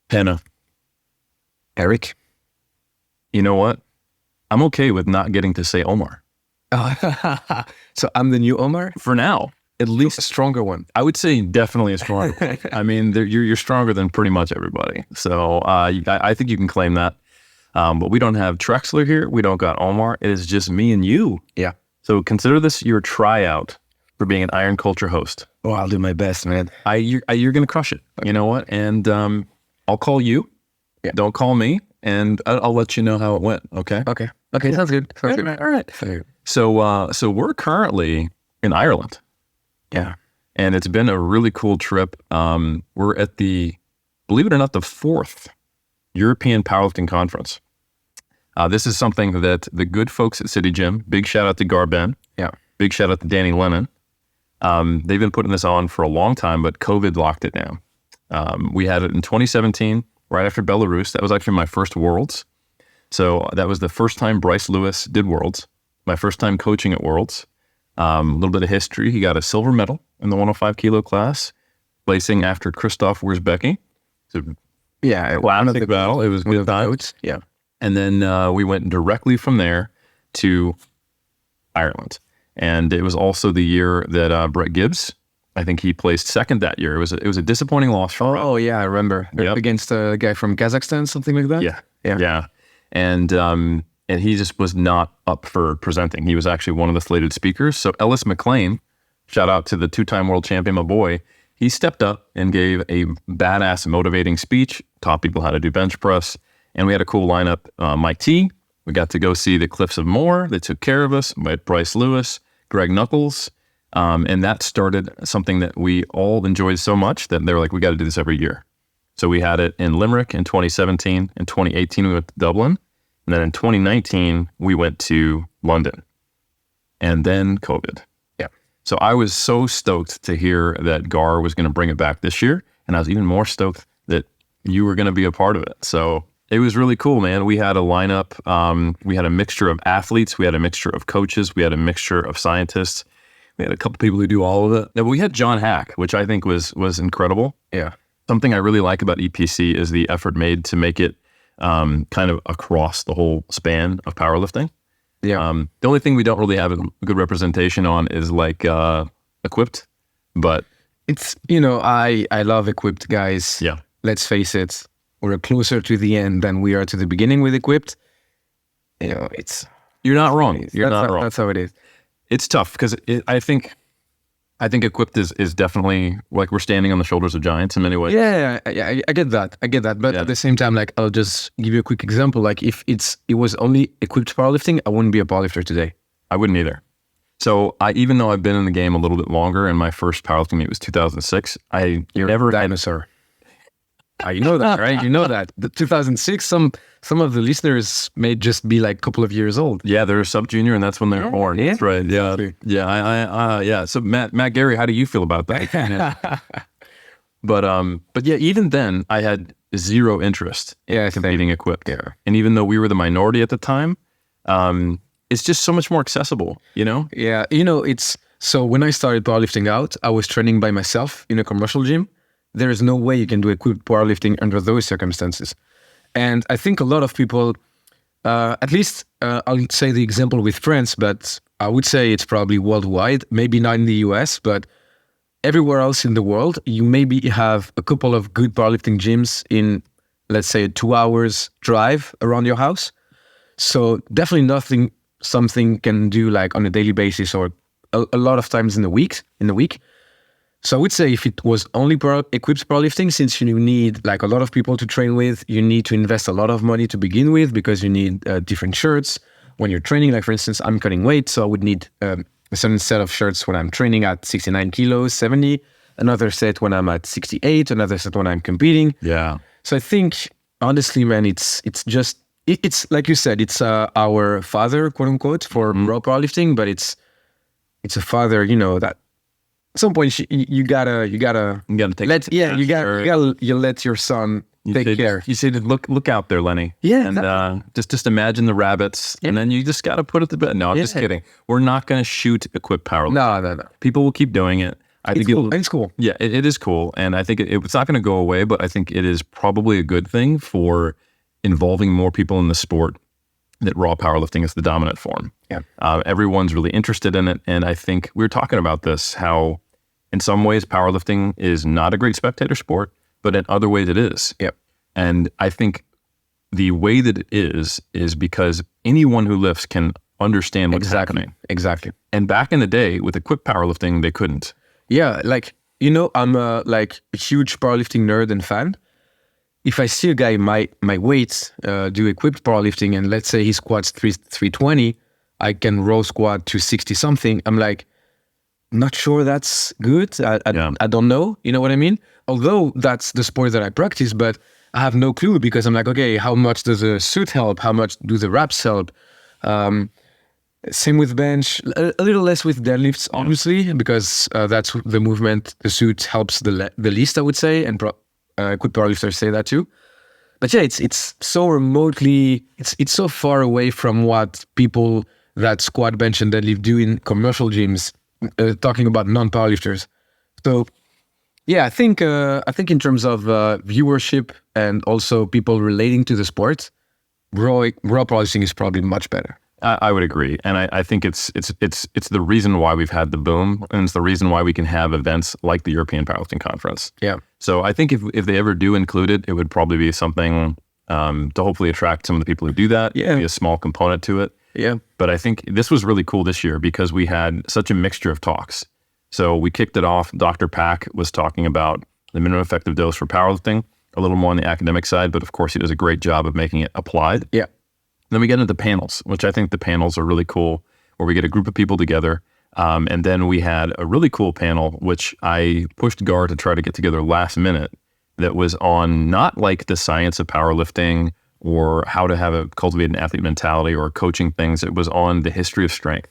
Pana. Eric. You know what? I'm okay with not getting to say Omar. So I'm the new Omar? For now. At least a stronger one. I would say definitely a stronger one. I mean, you're stronger than pretty much everybody. So I think you can claim that. But we don't have Trexler here. We don't got Omar. It is just me and you. Yeah. So consider this your tryout for being an Iron Culture host. Oh, I'll do my best, man. You're going to crush it. Okay. You know what? And I'll call you. Yeah. Don't call me. And I'll let you know how it went. Okay? Okay. Sounds good. All right. So we're currently in Ireland. Yeah. And it's been a really cool trip. We're at believe it or not, the 4th European Powerlifting Conference. This is something that the good folks at City Gym, big shout out to Garben. Yeah. Big shout out to Danny Lennon. They've been putting this on for a long time, but COVID locked it down. We had it in 2017, right after Belarus. That was actually my first Worlds. So that was the first time Bryce Lewis did Worlds. My first time coaching at Worlds. A little bit of history. He got a silver medal in the 105 kilo class, placing after Christoph Wierzbecki. So yeah, classic battle. It was good times. Yeah. And then we went directly from there to Ireland. And it was also the year that Brett Gibbs, I think he placed second that year. It was a disappointing loss for Brett. Oh, yeah, I remember. Yep. Against a guy from Kazakhstan, something like that? Yeah. And he just was not up for presenting. He was actually one of the slated speakers. So Ellis McLean, shout out to the 2-time world champion, my boy, he stepped up and gave a badass motivating speech, taught people how to do bench press. And we had a cool lineup. Mike T, we got to go see the Cliffs of Moher. They took care of us. We had Bryce Lewis, Greg Nuckols. And that started something that we all enjoyed so much that they were like, we got to do this every year. So we had it in Limerick in 2017. In 2018, we went to Dublin. And then in 2019, we went to London. And then COVID. Yeah. So I was so stoked to hear that Gar was going to bring it back this year. And I was even more stoked that you were going to be a part of it. So it was really cool, man. We had a lineup. We had a mixture of athletes. We had a mixture of coaches. We had a mixture of scientists. We had a couple people who do all of it. But we had John Haack, which I think was incredible. Yeah. Something I really like about EPC is the effort made to make it kind of across the whole span of powerlifting. Yeah. The only thing we don't really have a good representation on is like equipped, but it's, I love equipped guys. Yeah. Let's face it, we're closer to the end than we are to the beginning with equipped. You're not wrong. You're not wrong. That's how it is. It's tough because I think equipped is definitely like we're standing on the shoulders of giants in many ways. Yeah, I get that. But at the same time, like, I'll just give you a quick example. Like, if it was only equipped powerlifting, I wouldn't be a powerlifter today. I wouldn't either. So even though I've been in the game a little bit longer, and my first powerlifting meet was 2006, You're never a dinosaur. You know that, right? You know that. The 2006, some of the listeners may just be like a couple of years old. Yeah, they're a sub-junior, and that's when they're born. Yeah. That's right. Yeah, exactly. Yeah. So Matt Gary, how do you feel about that? But yeah, even then, I had zero interest in competing equipped. Yeah. And even though we were the minority at the time, it's just so much more accessible. Yeah. So when I started powerlifting out, I was training by myself in a commercial gym. There is no way you can do equipped powerlifting under those circumstances. And I think a lot of people, at least I'll say the example with France, but I would say it's probably worldwide, maybe not in the US, but everywhere else in the world, you maybe have a couple of good powerlifting gyms in, let's say, a 2 hours drive around your house. So definitely something can do like on a daily basis or a lot of times in the week. So I would say if it was only equipped powerlifting, since you need like a lot of people to train with, you need to invest a lot of money to begin with because you need different shirts when you're training. Like, for instance, I'm cutting weight, so I would need a certain set of shirts when I'm training at 69 kilos, 70, another set when I'm at 68, another set when I'm competing. Yeah. So I think, honestly, man, it's like you said, it's our father, quote unquote, for raw powerlifting, but it's a father, that at some point you gotta take you let your son take care. You say, look out there, Lenny. Yeah. And just imagine the rabbits, and then you just gotta put it to bed. No, I'm just kidding. We're not gonna shoot equipped powerlifting. No. People will keep doing it. I think It's cool. Yeah, it is cool. And I think it's not going to go away, but I think it is probably a good thing for involving more people in the sport that raw powerlifting is the dominant form. Yeah. Everyone's really interested in it. And I think we were talking about this, how in some ways powerlifting is not a great spectator sport, but in other ways it is. Yep. And I think the way that it is because anyone who lifts can understand what's happening. Exactly. And back in the day with equipped powerlifting, they couldn't. Yeah, like, I'm a huge powerlifting nerd and fan. If I see a guy my weight do equipped powerlifting, and let's say he squats 320, I can row squat 260 something. I'm like, not sure that's good. I don't know. You know what I mean? Although that's the sport that I practice, but I have no clue because I'm like, okay, how much does a suit help? How much do the reps help? Same with bench, a little less with deadlifts, obviously, because that's the movement the suit helps the least, I would say, and equipped powerlifters say that too. But yeah, it's so remotely, it's so far away from what people that squat, bench, and deadlift do in commercial gyms, talking about non-powerlifters. So yeah, I think in terms of viewership and also people relating to the sport, raw powerlifting is probably much better. I would agree, and I think it's the reason why we've had the boom, and it's the reason why we can have events like the European Powerlifting Conference. Yeah. So I think if they ever do include it, it would probably be something to hopefully attract some of the people who do that. Yeah. Be a small component to it. Yeah. But I think this was really cool this year because we had such a mixture of talks. So we kicked it off. Dr. Pack was talking about the minimum effective dose for powerlifting, a little more on the academic side, but of course he does a great job of making it applied. Yeah. Then we get into panels, which I think the panels are really cool, where we get a group of people together. And then we had a really cool panel, which I pushed Gar to try to get together last minute, that was on not like the science of powerlifting or how to cultivate an athlete mentality or coaching things. It was on the history of strength.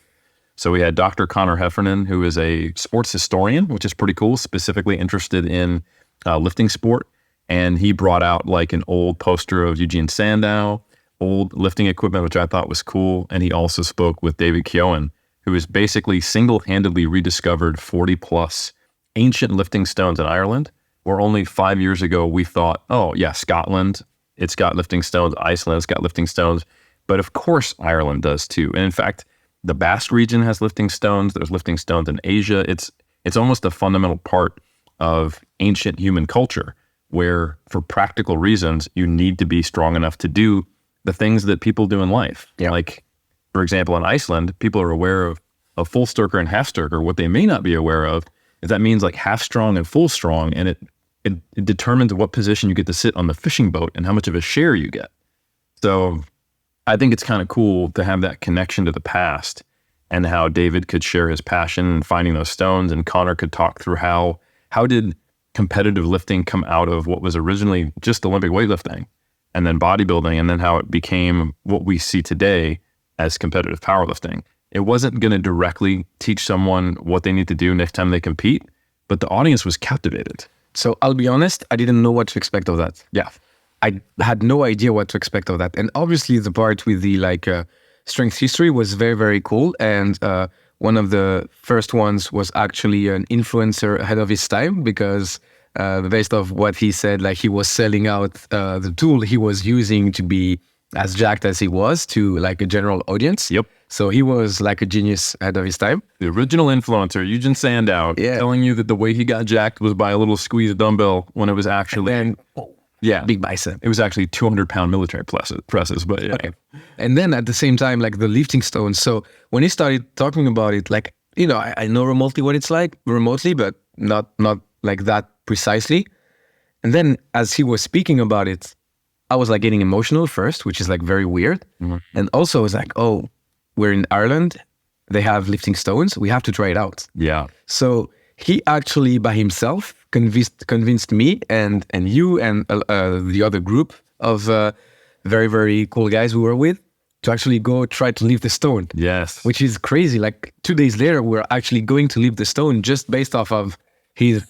So we had Dr. Connor Heffernan, who is a sports historian, which is pretty cool, specifically interested in lifting sport. And he brought out like an old poster of Eugene Sandow, old lifting equipment, which I thought was cool. And he also spoke with David Keown, who has basically single-handedly rediscovered 40 plus ancient lifting stones in Ireland, where only 5 years ago we thought, oh yeah, Scotland, it's got lifting stones, Iceland, it's got lifting stones. But of course Ireland does too. And in fact, the Basque region has lifting stones. There's lifting stones in Asia. It's almost a fundamental part of ancient human culture, where for practical reasons, you need to be strong enough to do the things that people do in life. Yeah. Like, for example, in Iceland, people are aware of full sturker and half sturker. What they may not be aware of is that means like half strong and full strong, and it determines what position you get to sit on the fishing boat and how much of a share you get. So I think it's kind of cool to have that connection to the past, and how David could share his passion in finding those stones, and Connor could talk through how did competitive lifting come out of what was originally just Olympic weightlifting, and then bodybuilding, and then how it became what we see today as competitive powerlifting. It wasn't going to directly teach someone what they need to do next time they compete, but the audience was captivated. So I'll be honest, I didn't know what to expect of that. Yeah. I had no idea what to expect of that. And obviously the part with the strength history was very, very cool. And one of the first ones was actually an influencer ahead of his time, because based off what he said, like he was selling out the tool he was using to be as jacked as he was to like a general audience. Yep. So he was like a genius ahead of his time. The original influencer, Eugene Sandow, telling you that the way he got jacked was by a little squeeze dumbbell, when it was actually big bicep. It was actually 200-pound military presses, but yeah. Okay. And then at the same time, like the lifting stones. So when he started talking about it, like, I know remotely what it's like, but not like that precisely. And then as he was speaking about it, I was like getting emotional first, which is like very weird. Mm-hmm. And also I was like, oh, we're in Ireland. They have lifting stones. We have to try it out. Yeah. So he actually by himself convinced me and you and the other group of very, very cool guys we were with to actually go try to lift the stone. Yes. Which is crazy. Like 2 days later, we're actually going to lift the stone just based off of the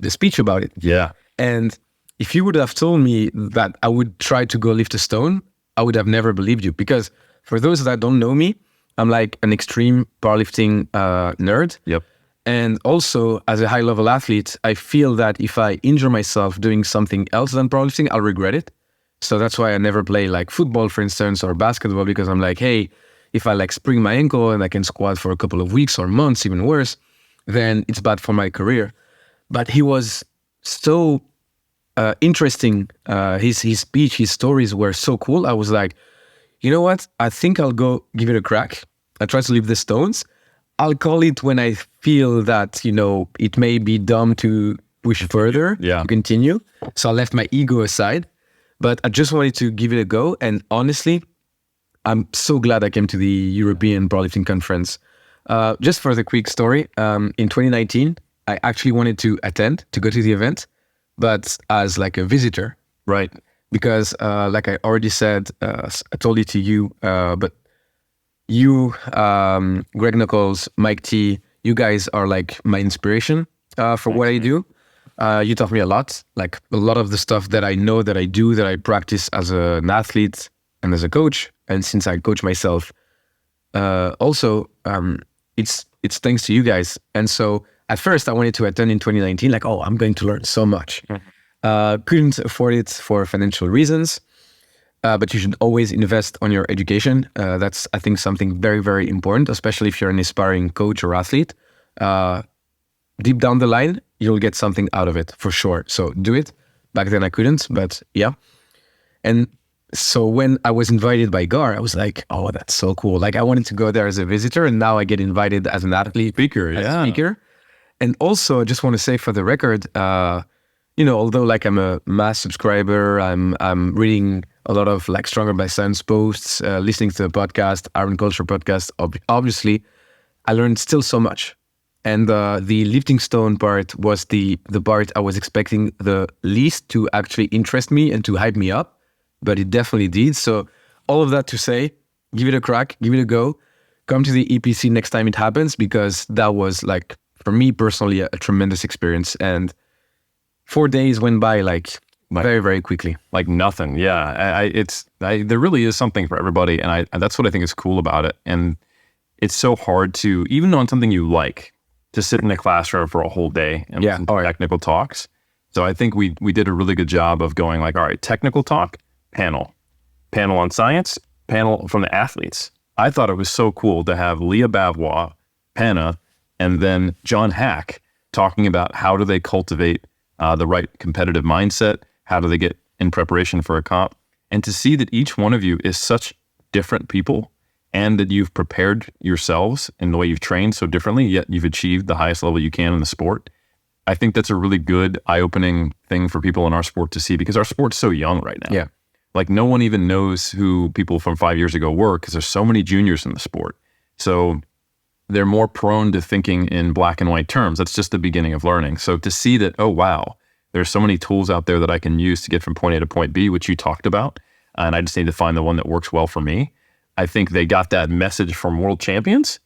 speech about it. Yeah. And if you would have told me that I would try to go lift a stone, I would have never believed you. Because for those that don't know me, I'm like an extreme powerlifting nerd. Yep. And also, as a high-level athlete, I feel that if I injure myself doing something else than powerlifting, I'll regret it. So that's why I never play like football, for instance, or basketball, because I'm like, hey, if I like sprain my ankle and I can squat for a couple of weeks or months, even worse, then it's bad for my career. But he was so interesting. His speech, his stories were so cool. I was like, you know what? I think I'll go give it a crack. I try to leave the stones. I'll call it when I feel that, it may be dumb to push further, to continue. So I left my ego aside, but I just wanted to give it a go. And honestly, I'm so glad I came to the European Powerlifting Conference. Just for the quick story, in 2019, I actually wanted to go to the event, but as like a visitor. Right. Because like I already said, I told it to you, but you, Greg Nuckols, Mike T, you guys are like my inspiration for what I do. You taught me a lot, like a lot of the stuff that I know, that I do, that I practice as an athlete and as a coach. And since I coach myself, also, it's thanks to you guys. And so at first I wanted to attend in 2019, like, oh, I'm going to learn so much. Couldn't afford it for financial reasons. But you should always invest on your education. That's, I think, something very, very important, especially if you're an aspiring coach or athlete. Deep down the line, you'll get something out of it for sure. So do it. Back then I couldn't, but yeah. And so when I was invited by Gar, I was like, oh, that's so cool. Like I wanted to go there as a visitor, and now I get invited as an athlete. Speaker. And also, I just want to say for the record, although like I'm a mass subscriber, I'm reading a lot of like Stronger by Science posts, listening to the podcast, Iron Culture podcast. Obviously, I learned still so much. And the lifting stone part was the part I was expecting the least to actually interest me and to hype me up, but it definitely did. So all of that to say, give it a crack, give it a go. Come to the EPC next time it happens, because that was like, for me personally, a tremendous experience. And 4 days went by like very, very quickly. Like nothing. Yeah. There really is something for everybody. And that's what I think is cool about it. And it's so hard to, even on something you like, to sit in a classroom for a whole day and listen to technical talks. So I think we did a really good job of going like, all right, technical talk, panel on science, panel from the athletes. I thought it was so cool to have Lya Bavoil, Pana, and then John Haack talking about how do they cultivate the right competitive mindset, how do they get in preparation for a comp, and to see that each one of you is such different people, and that you've prepared yourselves in the way you've trained so differently, yet you've achieved the highest level you can in the sport. I think that's a really good eye-opening thing for people in our sport to see, because our sport's so young right now. Yeah. Like no one even knows who people from 5 years ago were, because there's so many juniors in the sport. So they're more prone to thinking in black and white terms. That's just the beginning of learning. So to see that, oh, wow, there's so many tools out there that I can use to get from point A to point B, which you talked about, and I just need to find the one that works well for me. I think they got that message from world champions,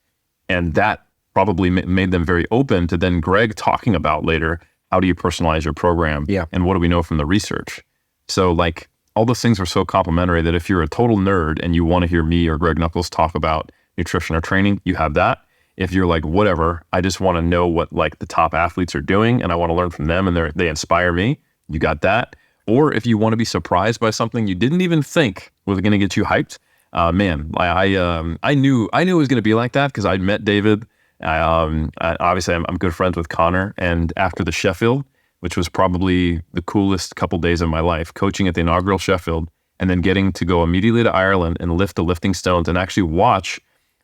and that probably made them very open to then Greg talking about later, how do you personalize your program? Yeah. And what do we know from the research? So like all those things are so complementary that if you're a total nerd and you want to hear me or Greg Nuckols talk about nutrition or training, you have that. If you're like, whatever, I just want to know what like the top athletes are doing and I want to learn from them and they inspire me, you got that. Or if you want to be surprised by something you didn't even think was going to get you hyped, I knew it was going to be like that because I'd met David. Obviously, I'm good friends with Connor. And after the Sheffield, which was probably the coolest couple days of my life, coaching at the inaugural Sheffield, and then getting to go immediately to Ireland and lift the lifting stones and actually watch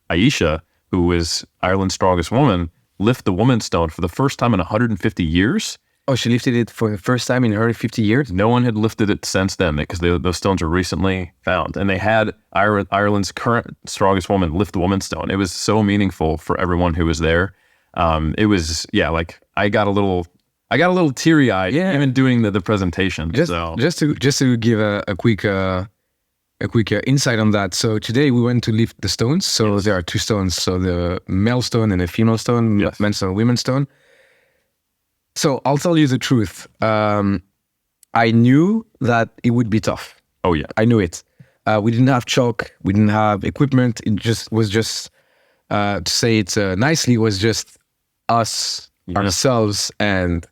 Aisha, who is Ireland's strongest woman, lift the woman's stone for the first time in 150 years. Oh, she lifted it for the first time in her 50 years? No one had lifted it since then because those stones were recently found. And they had Ireland's current strongest woman lift the woman's stone. It was so meaningful for everyone who was there. It was, like I got a little teary-eyed even doing the presentation. Just to give a quick insight on that. So today we went to lift the stones. So there are two stones. So the male stone and a female stone, men's stone, women's stone. So I'll tell you the truth. I knew that it would be tough. Oh yeah, I knew it. We didn't have chalk. We didn't have equipment. It just was to say it nicely, was just us, ourselves, and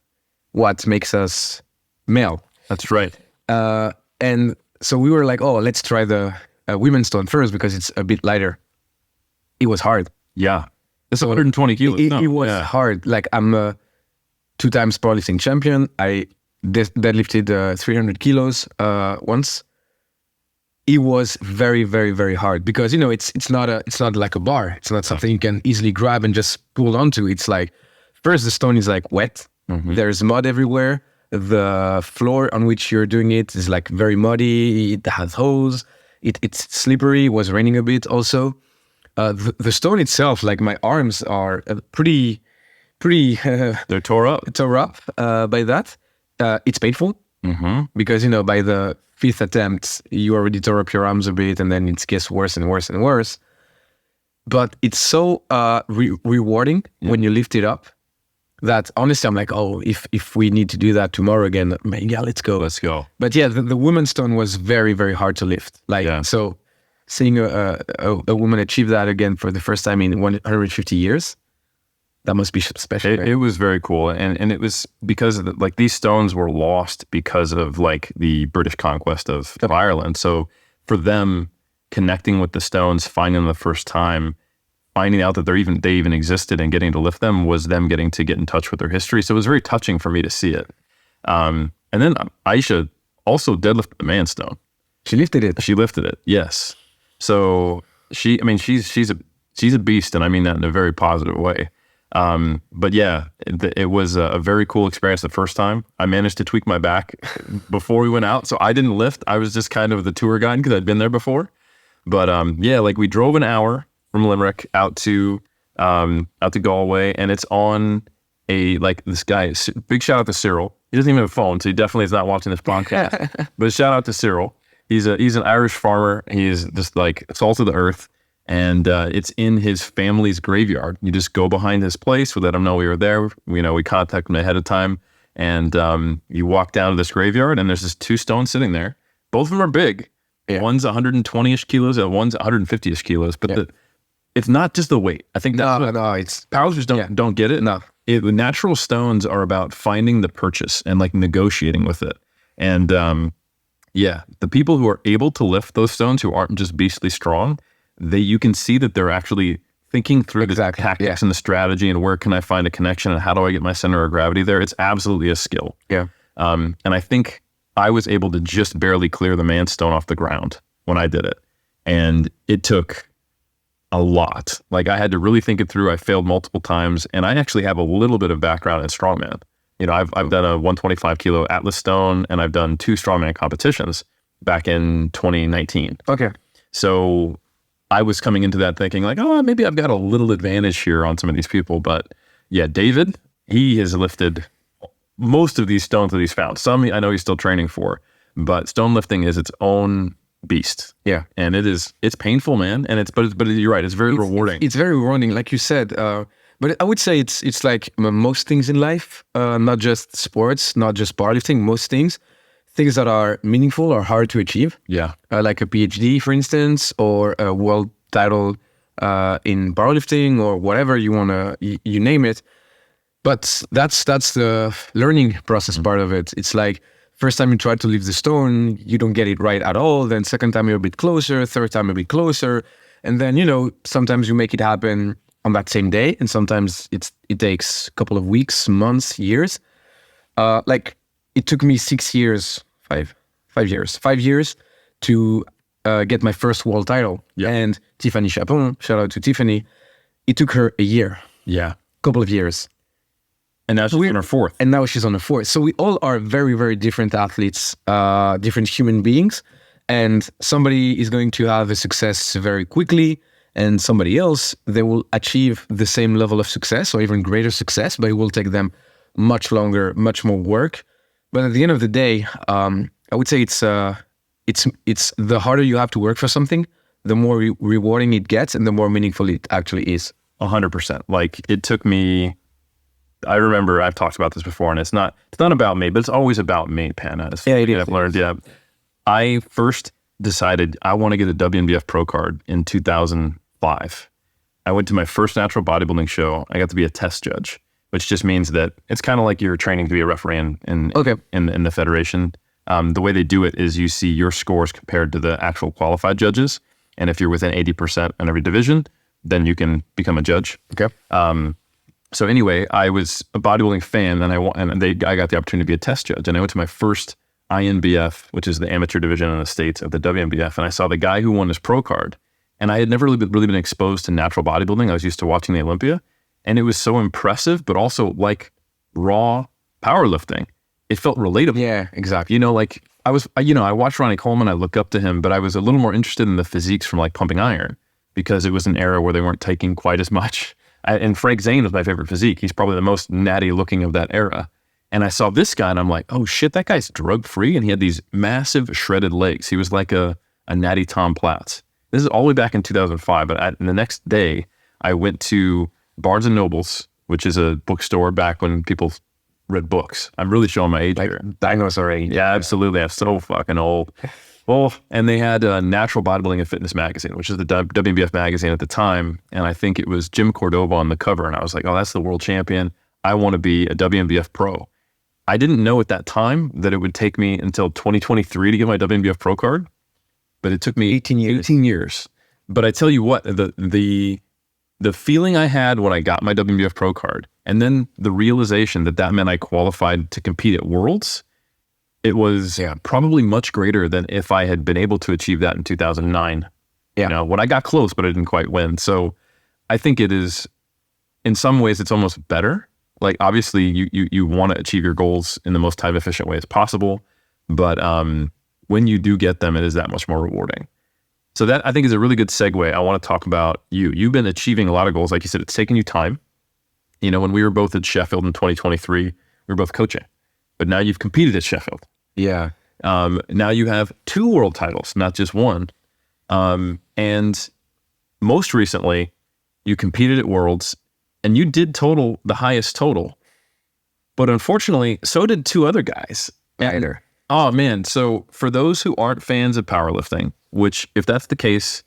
what makes us male. That's right. And so we were like, oh, let's try the women's stone first because it's a bit lighter. It was hard. Yeah. It's 120 kilos. It was hard. Like, I'm a 2 times powerlifting champion. I deadlifted 300 kilos once. It was very, very, very hard because, it's not like a bar. It's not something you can easily grab and just pull onto. It's like, first the stone is like wet. Mm-hmm. There's mud everywhere. The floor on which you're doing it is like very muddy. It has holes. It's slippery. It was raining a bit also. The stone itself, like my arms are pretty. They're tore up. By that. It's painful because by the 5th attempt you already tore up your arms a bit, and then it gets worse and worse and worse. But it's so rewarding when you lift it up that honestly I'm like, oh, if we need to do that tomorrow again, yeah, let's go. But yeah, the women's stone was very, very hard to lift. So seeing a woman achieve that again for the first time in 150 years, that must be special. It was very cool. And it was because of these stones were lost because of the British conquest of Ireland. So for them, connecting with the stones, finding them the first time, finding out that they even existed and getting to lift them was them getting to get in touch with their history. So it was very touching for me to see it. And then Aisha also deadlifted the man stone. She lifted it. She lifted it. Yes. So she's a beast, and I mean that in a very positive way. But yeah, it was a very cool experience the first time. I managed to tweak my back before we went out, so I didn't lift. I was just kind of the tour guide because I'd been there before. But we drove an hour from Limerick out to Galway, and it's on this guy. Big shout out to Cyril. He doesn't even have a phone, so he definitely is not watching this podcast. But shout out to Cyril. He's an Irish farmer. He's just salt of the earth. And it's in his family's graveyard. You just go behind his place. We let him know we were there. We contact him ahead of time. And you walk down to this graveyard, and there's just 2 stones sitting there. Both of them are big. Yeah. One's 120-ish kilos, and one's 150-ish kilos. But it's not just the weight. I think it's powerlifters don't get it. No, the natural stones are about finding the purchase and negotiating with it. And the people who are able to lift those stones, who aren't just beastly strong, you can see that they're actually thinking through the tactics and the strategy and where can I find a connection and how do I get my center of gravity there. It's absolutely a skill. Yeah. And I think I was able to just barely clear the man stone off the ground when I did it. And it took a lot. I had to really think it through. I failed multiple times, and I actually have a little bit of background in strongman. I've done a 125 kilo Atlas stone, and I've done 2 strongman competitions back in 2019. Okay. So I was coming into that thinking maybe I've got a little advantage here on some of these people. But yeah, David, he has lifted most of these stones that he's found. Some I know he's still training for, but stone lifting is its own beast. Yeah. And it's painful, man. And but you're right. It's very rewarding. It's very rewarding, like you said. But I would say it's like most things in life, not just sports, not just powerlifting, most things that are meaningful are hard to achieve. Yeah. Like a PhD, for instance, or a world title in powerlifting, or whatever you want to, you name it. But that's the learning process part of it. It's like, first time you try to lift the stone, you don't get it right at all. Then second time you're a bit closer, third time a bit closer. And then, sometimes you make it happen on that same day. And sometimes it takes a couple of weeks, months, years. It took me 5 years to get my first world title. Yeah. And Tiffany Chapon, shout out to Tiffany, it took her a year. Yeah. Couple of years. And now she's on her 4th. And now she's on her 4th. So we all are very, very different athletes, different human beings. And somebody is going to have a success very quickly, and somebody else, they will achieve the same level of success or even greater success, but it will take them much longer, much more work. But at the end of the day, I would say it's the harder you have to work for something, the more rewarding it gets and the more meaningful it actually is. 100%. It took me, I remember I've talked about this before, and it's not about me, but it's always about me, Pana. Yeah, it is. I've learned, yeah. I first decided I want to get a WNBF pro card in 2005. I went to my first natural bodybuilding show. I got to be a test judge, which just means that it's kind of like you're training to be a referee in the federation. The way they do it is you see your scores compared to the actual qualified judges. And if you're within 80% in every division, then you can become a judge. Okay. So anyway, I was a bodybuilding fan, and I got the opportunity to be a test judge. And I went to my first INBF, which is the amateur division in the States of the WNBF, and I saw the guy who won his pro card. And I had never really been exposed to natural bodybuilding. I was used to watching the Olympia, and it was so impressive, but also like raw powerlifting. It felt relatable. Yeah, exactly. You know, like I watched Ronnie Coleman, I look up to him, but I was a little more interested in the physiques from like pumping iron because it was an era where they weren't taking quite as much. And Frank Zane was my favorite physique. He's probably the most natty looking of that era. And I saw this guy and I'm like, oh shit, that guy's drug free. And he had these massive shredded legs. He was like a natty Tom Platz. This is all the way back in 2005. But the next day I went to Barnes and Nobles, which is a bookstore back when people read books. I'm really showing my age here. Dinosaur age. Yeah, absolutely. I'm so fucking old. Well, and they had a Natural Bodybuilding and Fitness magazine, which is the WNBF magazine at the time. And I think it was Jim Cordova on the cover. And I was like, oh, that's the world champion. I want to be a WNBF pro. I didn't know at that time that it would take me until 2023 to get my WNBF pro card. But it took me 18 years. But I tell you what, the feeling I had when I got my WNBF pro card, and then the realization that meant I qualified to compete at Worlds, it was probably much greater than if I had been able to achieve that in 2009. Yeah. You know, when I got close, but I didn't quite win. So I think it is, in some ways, it's almost better. Like, obviously, you want to achieve your goals in the most time efficient way as possible. But when you do get them, it is that much more rewarding. So that, I think, is a really good segue. I want to talk about you. You've been achieving a lot of goals. Like you said, it's taken you time. You know, when we were both at Sheffield in 2023, we were both coaching. But now you've competed at Sheffield. Yeah. Now you have 2 world titles, not just one. And most recently, you competed at Worlds, and you did total the highest total. But unfortunately, so did 2 other guys. Either. Oh, man. So for those who aren't fans of powerlifting, which if that's the case,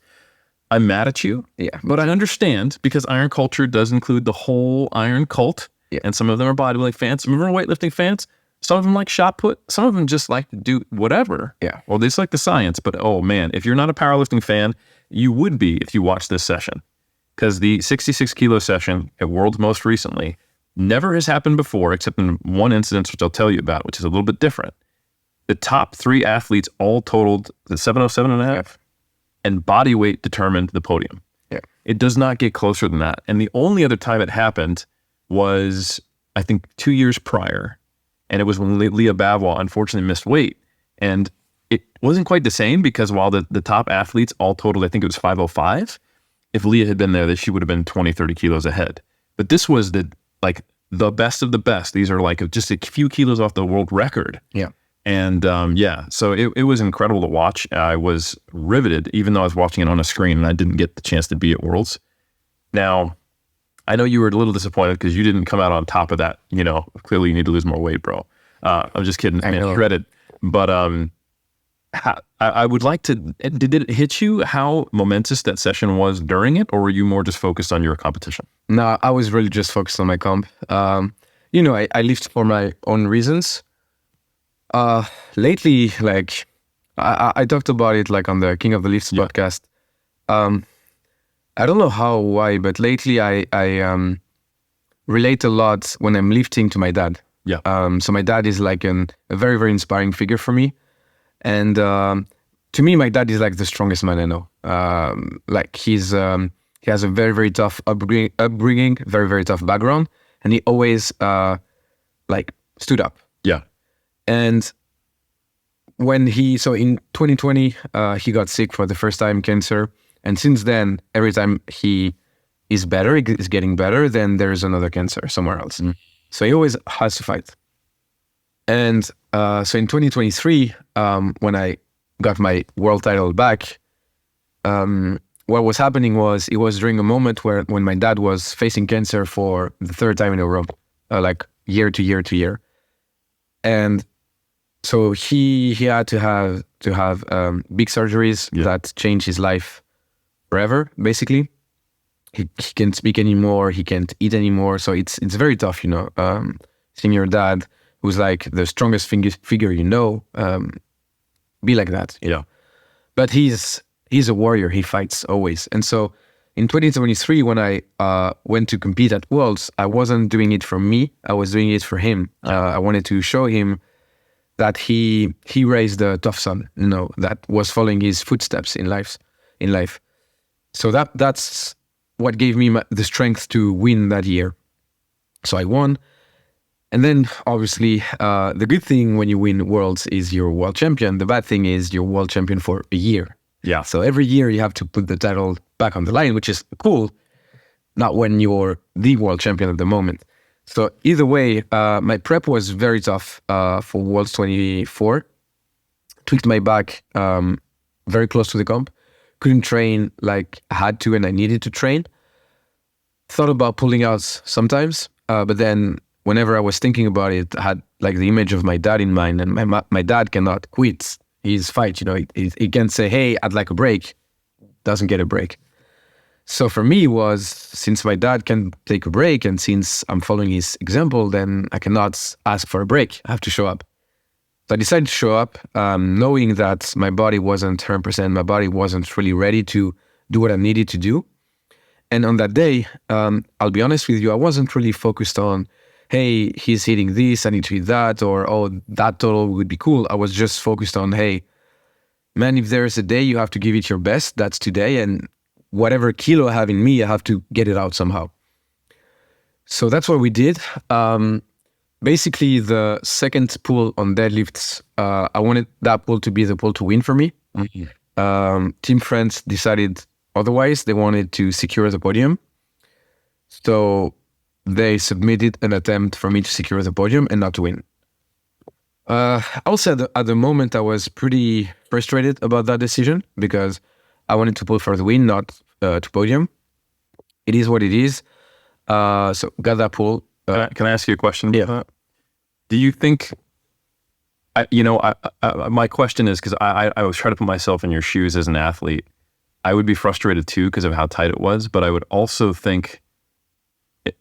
I'm mad at you. Yeah. But I understand, because iron culture does include the whole iron cult. Yeah. And some of them are bodybuilding fans. Some of them are weightlifting fans. Some of them like shot put. Some of them just like to do whatever. Yeah. Well, they just like the science. But oh man, if you're not a powerlifting fan, you would be if you watch this session. Because the 66 kilo session at Worlds most recently never has happened before, except in one incident, which I'll tell you about, which is a little bit different. The top 3 athletes all totaled the 707.5, and body weight determined the podium. Yeah. It does not get closer than that. And the only other time it happened was, I think, 2 years prior. And it was when Lya Bavoil unfortunately missed weight. And it wasn't quite the same, because while the top athletes all totaled, I think it was 505, if Lya had been there, that she would have been 20, 30 kilos ahead. But this was the best of the best. These are like just a few kilos off the world record. Yeah. And so it was incredible to watch. I was riveted, even though I was watching it on a screen and I didn't get the chance to be at Worlds. Now, I know you were a little disappointed because you didn't come out on top of that. You know, clearly you need to lose more weight, bro. I'm just kidding. Man, shredded. But I would like to, did it hit you how momentous that session was during it, or were you more just focused on your competition? No, I was really just focused on my comp. You know, I lift for my own reasons. Lately, like, I talked about it like on the King of the Lifts podcast. I don't know why, but lately I relate a lot when I'm lifting to my dad. Yeah. So my dad is like a very, very inspiring figure for me. And to me, my dad is like the strongest man I know. Like he has a very, very tough upbringing, very, very tough background. And he always like stood up. Yeah. And in 2020, he got sick for the first time, cancer. And since then, every time he is better, is getting better, then there's another cancer somewhere else. Mm. So he always has to fight. And so in 2023, when I got my world title back, what was happening was, it was during a moment when my dad was facing cancer for the 3rd time in a row, like year to year to year. And so he had to have big surgeries that changed his life forever, basically. he can't speak anymore. He can't eat anymore. So it's very tough, seeing your dad, who's like the strongest figure, be like that. Yeah. But he's a warrior. He fights always. And so in 2023, when I went to compete at Worlds, I wasn't doing it for me. I was doing it for him. I wanted to show him that he raised a tough son, that was following his footsteps in life. So that's what gave me the strength to win that year. So I won. And then obviously the good thing when you win Worlds is you're world champion. The bad thing is you're world champion for a year. Yeah. So every year you have to put the title back on the line, which is cool. Not when you're the world champion at the moment. So either way, my prep was very tough for Worlds 24. Tweaked my back very close to the comp. Couldn't train like I had to and I needed to train. Thought about pulling out sometimes, but then whenever I was thinking about it, I had like the image of my dad in mind, and my dad cannot quit his fight. He can't say, "Hey, I'd like a break." Doesn't get a break. So for me was, since my dad can take a break and since I'm following his example, then I cannot ask for a break. I have to show up. So I decided to show up, knowing that my body wasn't 100%, my body wasn't really ready to do what I needed to do. And on that day, I'll be honest with you, I wasn't really focused on, hey, he's hitting this, I need to hit that, or, oh, that total would be cool. I was just focused on, hey, man, if there's a day you have to give it your best, that's today. And whatever kilo I have in me, I have to get it out somehow. So that's what we did. Basically, the second pull on deadlifts, I wanted that pull to be the pull to win for me. Mm-hmm. Team friends decided otherwise. They wanted to secure the podium. So they submitted an attempt for me to secure the podium and not to win. I'll say that at the moment, I was pretty frustrated about that decision because I wanted to pull for the win, not to podium. It is what it is. So got that pull. Can I ask you a question? Yeah. Do you think, my question is, because I was trying to put myself in your shoes as an athlete. I would be frustrated too because of how tight it was, but I would also think,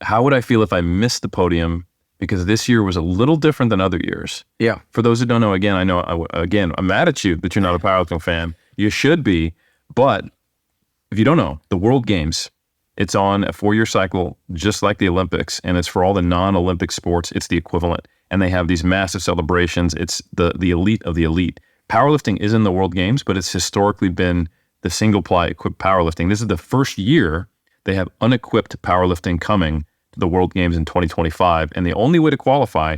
how would I feel if I missed the podium? Because this year was a little different than other years. Yeah. For those who don't know, again, I'm mad at you that you're not a powerlifting fan. You should be, but if you don't know, the World Games, it's on a 4-year cycle, just like the Olympics, and it's for all the non-Olympic sports. It's the equivalent, and they have these massive celebrations. It's the elite of the elite. Powerlifting is in the World Games, but it's historically been the single-ply equipped powerlifting. This is the first year they have unequipped powerlifting coming to the World Games in 2025, and the only way to qualify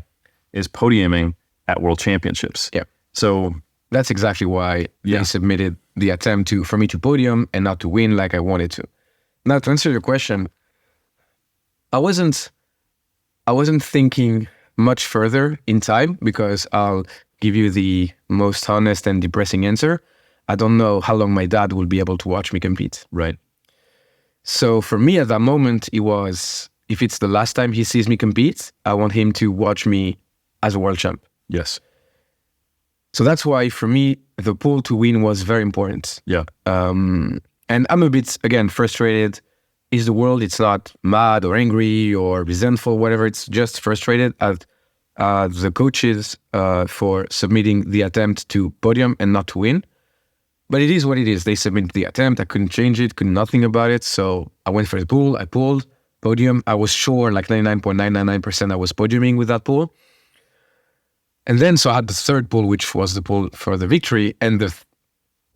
is podiuming at World Championships. Yeah. So that's exactly why they submitted the attempt for me to podium and not to win like I wanted to. Now, to answer your question, I wasn't thinking much further in time because I'll give you the most honest and depressing answer. I don't know how long my dad will be able to watch me compete. Right. So for me at that moment, it was, if it's the last time he sees me compete, I want him to watch me as a world champ. Yes. So that's why for me, the pull to win was very important. Yeah. And I'm a bit, again, frustrated. Is the world, it's not mad or angry or resentful, whatever. It's just frustrated at the coaches for submitting the attempt to podium and not to win. But it is what it is. They submitted the attempt. I couldn't change it, couldn't nothing about it. So I went for the pull. I pulled podium. I was sure, like 99.999%, I was podiuming with that pull. And then, so I had the third pull, which was the pull for the victory. And the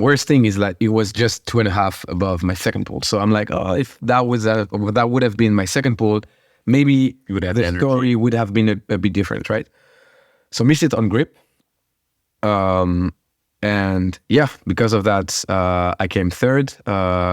worst thing is that it was just 2.5 above my second pull. So I'm like, oh, if that would have been my second pull, maybe the story would have been a bit different, right? So missed it on grip. And yeah, because of that, I came third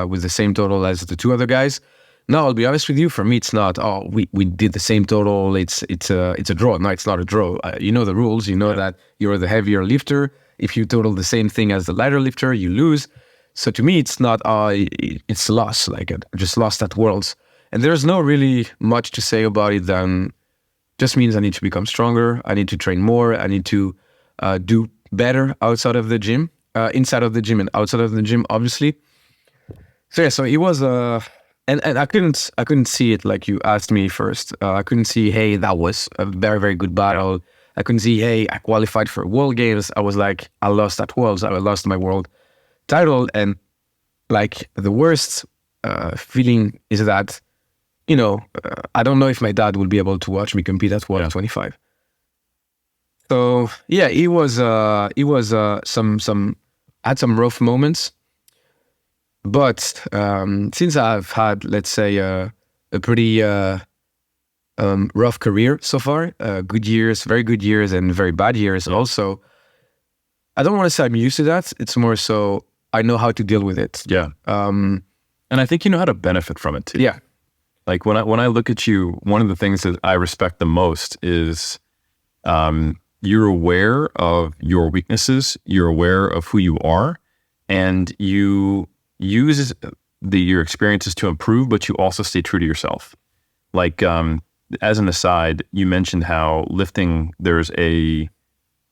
with the same total as the two other guys. Now, I'll be honest with you, for me, it's not, oh, we did the same total, it's a draw. No, it's not a draw. You know the rules, you know that you're the heavier lifter. If you total the same thing as the lighter lifter, you lose. So to me, it's not, it's a loss. Like I just lost at Worlds. And there's no really much to say about it than just means I need to become stronger. I need to train more. I need to do better outside of the gym, inside of the gym and outside of the gym, obviously. So yeah, so it was And I couldn't see it like you asked me first. I couldn't see, hey, that was a very, very good battle. I couldn't see, hey, I qualified for World Games. I was like, I lost at Worlds. I lost my world title. And like the worst feeling is that, I don't know if my dad will be able to watch me compete at World 25. So yeah, it was had some rough moments. But since I've had, let's say, a pretty rough career so far, good years, very good years, and very bad years also, I don't want to say I'm used to that. It's more so I know how to deal with it. Yeah. And I think you know how to benefit from it too. Yeah. Like when I look at you, one of the things that I respect the most is you're aware of your weaknesses, you're aware of who you are, and you use your experiences to improve, but you also stay true to yourself. Like, as an aside, you mentioned how lifting, there's an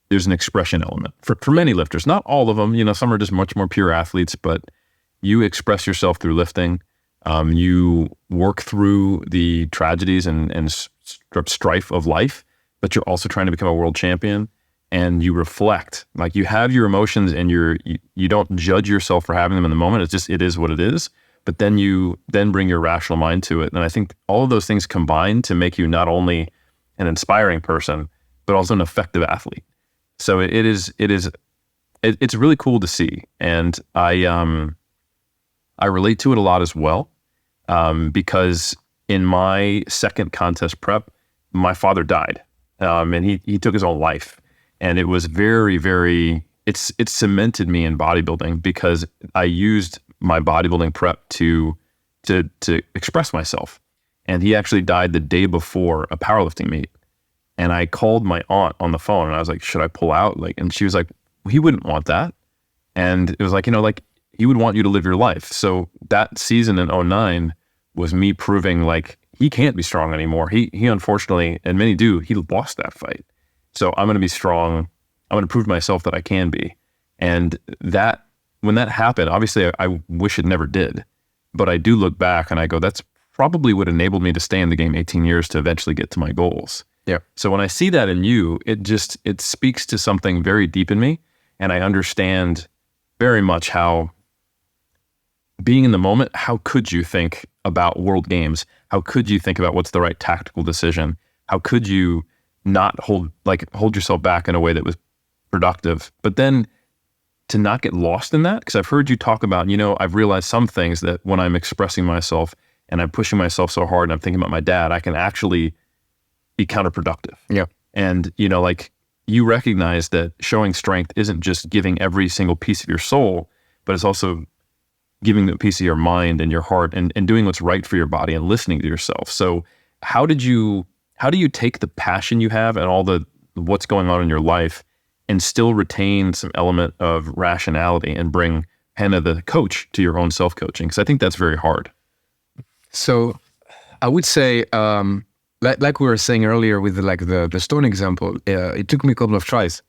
expression element for many lifters, not all of them, some are just much more pure athletes, but you express yourself through lifting. You work through the tragedies and strife of life, but you're also trying to become a world champion. And you reflect, like you have your emotions and you don't judge yourself for having them in the moment. It's just, it is what it is. But then you bring your rational mind to it. And I think all of those things combine to make you not only an inspiring person, but also an effective athlete. So it's really cool to see. And I relate to it a lot as well. Because in my second contest prep, my father died. And he took his own life. And it was very, very, it cemented me in bodybuilding because I used my bodybuilding prep to express myself. And he actually died the day before a powerlifting meet. And I called my aunt on the phone and I was like, should I pull out? And she was like, he wouldn't want that. And it was like, he would want you to live your life. So that season in 2009 was me proving like he can't be strong anymore. He unfortunately, and many do, he lost that fight. So I'm going to be strong. I'm going to prove to myself that I can be. And when that happened, obviously I wish it never did, but I do look back and I go, that's probably what enabled me to stay in the game 18 years to eventually get to my goals. Yeah. So when I see that in you, it speaks to something very deep in me. And I understand very much how being in the moment, how could you think about World Games? How could you think about what's the right tactical decision? How could you not hold yourself back in a way that was productive, but then to not get lost in that? Because I've heard you talk about, I've realized some things that when I'm expressing myself and I'm pushing myself so hard and I'm thinking about my dad, I can actually be counterproductive. Yeah. And, you recognize that showing strength isn't just giving every single piece of your soul, but it's also giving a piece of your mind and your heart and doing what's right for your body and listening to yourself. So how do you take the passion you have and all what's going on in your life and still retain some element of rationality and bring Pana, the coach, to your own self-coaching? Because I think that's very hard. So I would say, like we were saying earlier with the stone example, it took me a couple of tries.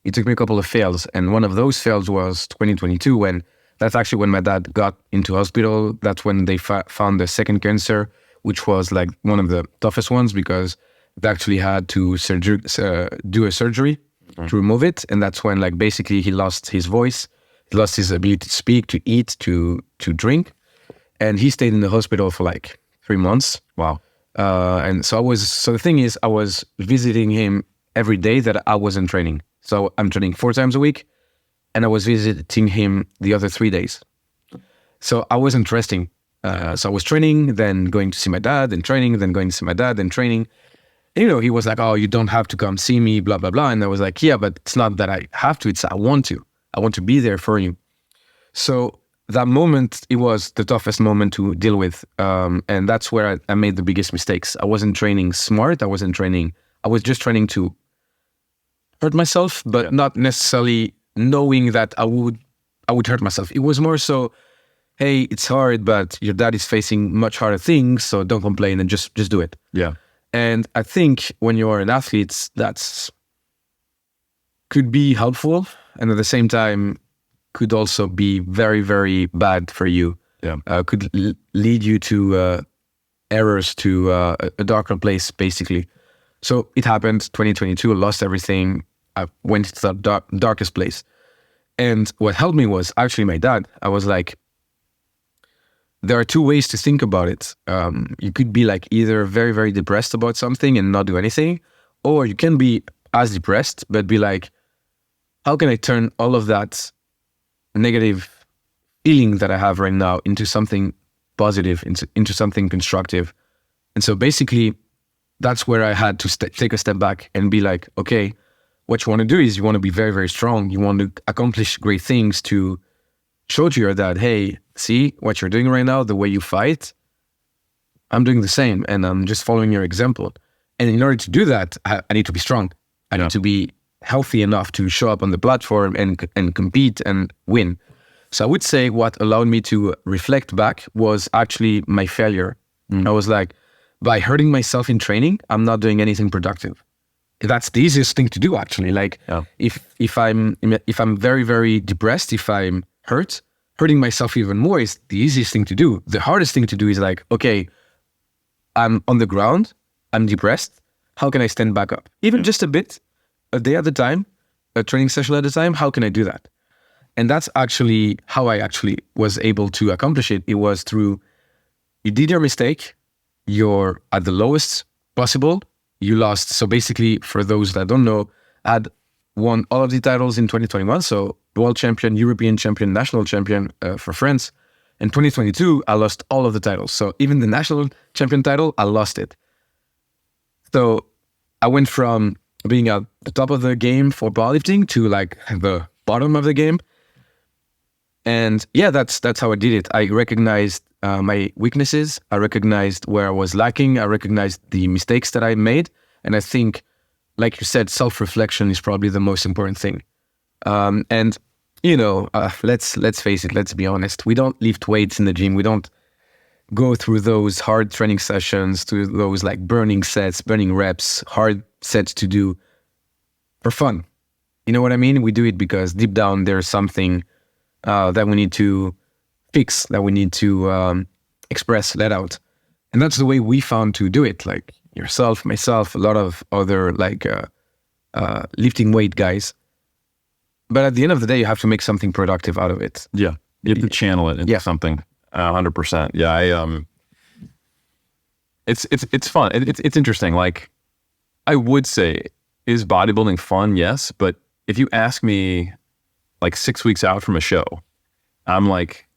It took me a couple of fails. And one of those fails was 2022, that's actually when my dad got into hospital. That's when they found the second cancer, which was like one of the toughest ones because they actually had to do a surgery to remove it. And that's when basically he lost his voice, he lost his ability to speak, to eat, to drink. And he stayed in the hospital for 3 months. Wow. And so the thing is, I was visiting him every day that I wasn't training. So I'm training 4 times a week and I was visiting him the other 3 days. So I wasn't resting. So I was training, then going to see my dad, then training, then going to see my dad, then training. And, he was like, oh, you don't have to come see me, blah, blah, blah. And I was like, yeah, but it's not that I have to, it's I want to. I want to be there for you. So that moment, it was the toughest moment to deal with. And that's where I made the biggest mistakes. I wasn't training smart. I was just training to hurt myself, but not necessarily knowing that I would hurt myself. It was more so, hey, it's hard, but your dad is facing much harder things, so don't complain and just do it. Yeah. And I think when you're an athlete, that's could be helpful, and at the same time, could also be very, very bad for you could lead you to errors, to a darker place, basically. So it happened, 2022, I lost everything. I went to the darkest place. And what helped me was actually my dad. I was like, there are two ways to think about it. You could be like either very, very depressed about something and not do anything, or you can be as depressed, but be like, how can I turn all of that negative feeling that I have right now into something positive, into something constructive? And so basically, that's where I had to take a step back and be like, okay, what you want to do is you want to be very, very strong. You want to accomplish great things to show to your dad, hey, see what you're doing right now, the way you fight, I'm doing the same and I'm just following your example. And in order to do that, I need to be strong. I need to be healthy enough to show up on the platform and compete and win. So I would say what allowed me to reflect back was actually my failure. I was like, by hurting myself in training, I'm not doing anything productive. That's the easiest thing to do, actually. Like if I'm very, very depressed, if I'm hurting myself even more is the easiest thing to do. The hardest thing to do is like, okay, I'm on the ground, I'm depressed. How can I stand back up? Even just a bit, a day at a time, a training session at a time, how can I do that? And that's actually how I actually was able to accomplish it. It was through, you did your mistake, you're at the lowest possible, you lost. So basically, for those that don't know, I had won all of the titles in 2021. So world champion, European champion, national champion for France. In 2022, I lost all of the titles. So even the national champion title, I lost it. So I went from being at the top of the game for powerlifting to like the bottom of the game. And yeah, that's how I did it. I recognized my weaknesses. I recognized where I was lacking. I recognized the mistakes that I made. And I think, like you said, self-reflection is probably the most important thing. And you know, let's face it. Let's be honest. We don't lift weights in the gym. We don't go through those hard training sessions, to those like burning sets, burning reps, hard sets to do for fun. You know what I mean? We do it because deep down there's something that we need to fix, that we need to express, let out. And that's the way we found to do it. Like yourself, myself, a lot of other like lifting weight guys. But at the end of the day, you have to make something productive out of it. Yeah, you have to channel it into something. 100%. Yeah, it's fun. It's interesting. Like, I would say, is bodybuilding fun? Yes, but if you ask me, like 6 weeks out from a show, I'm like,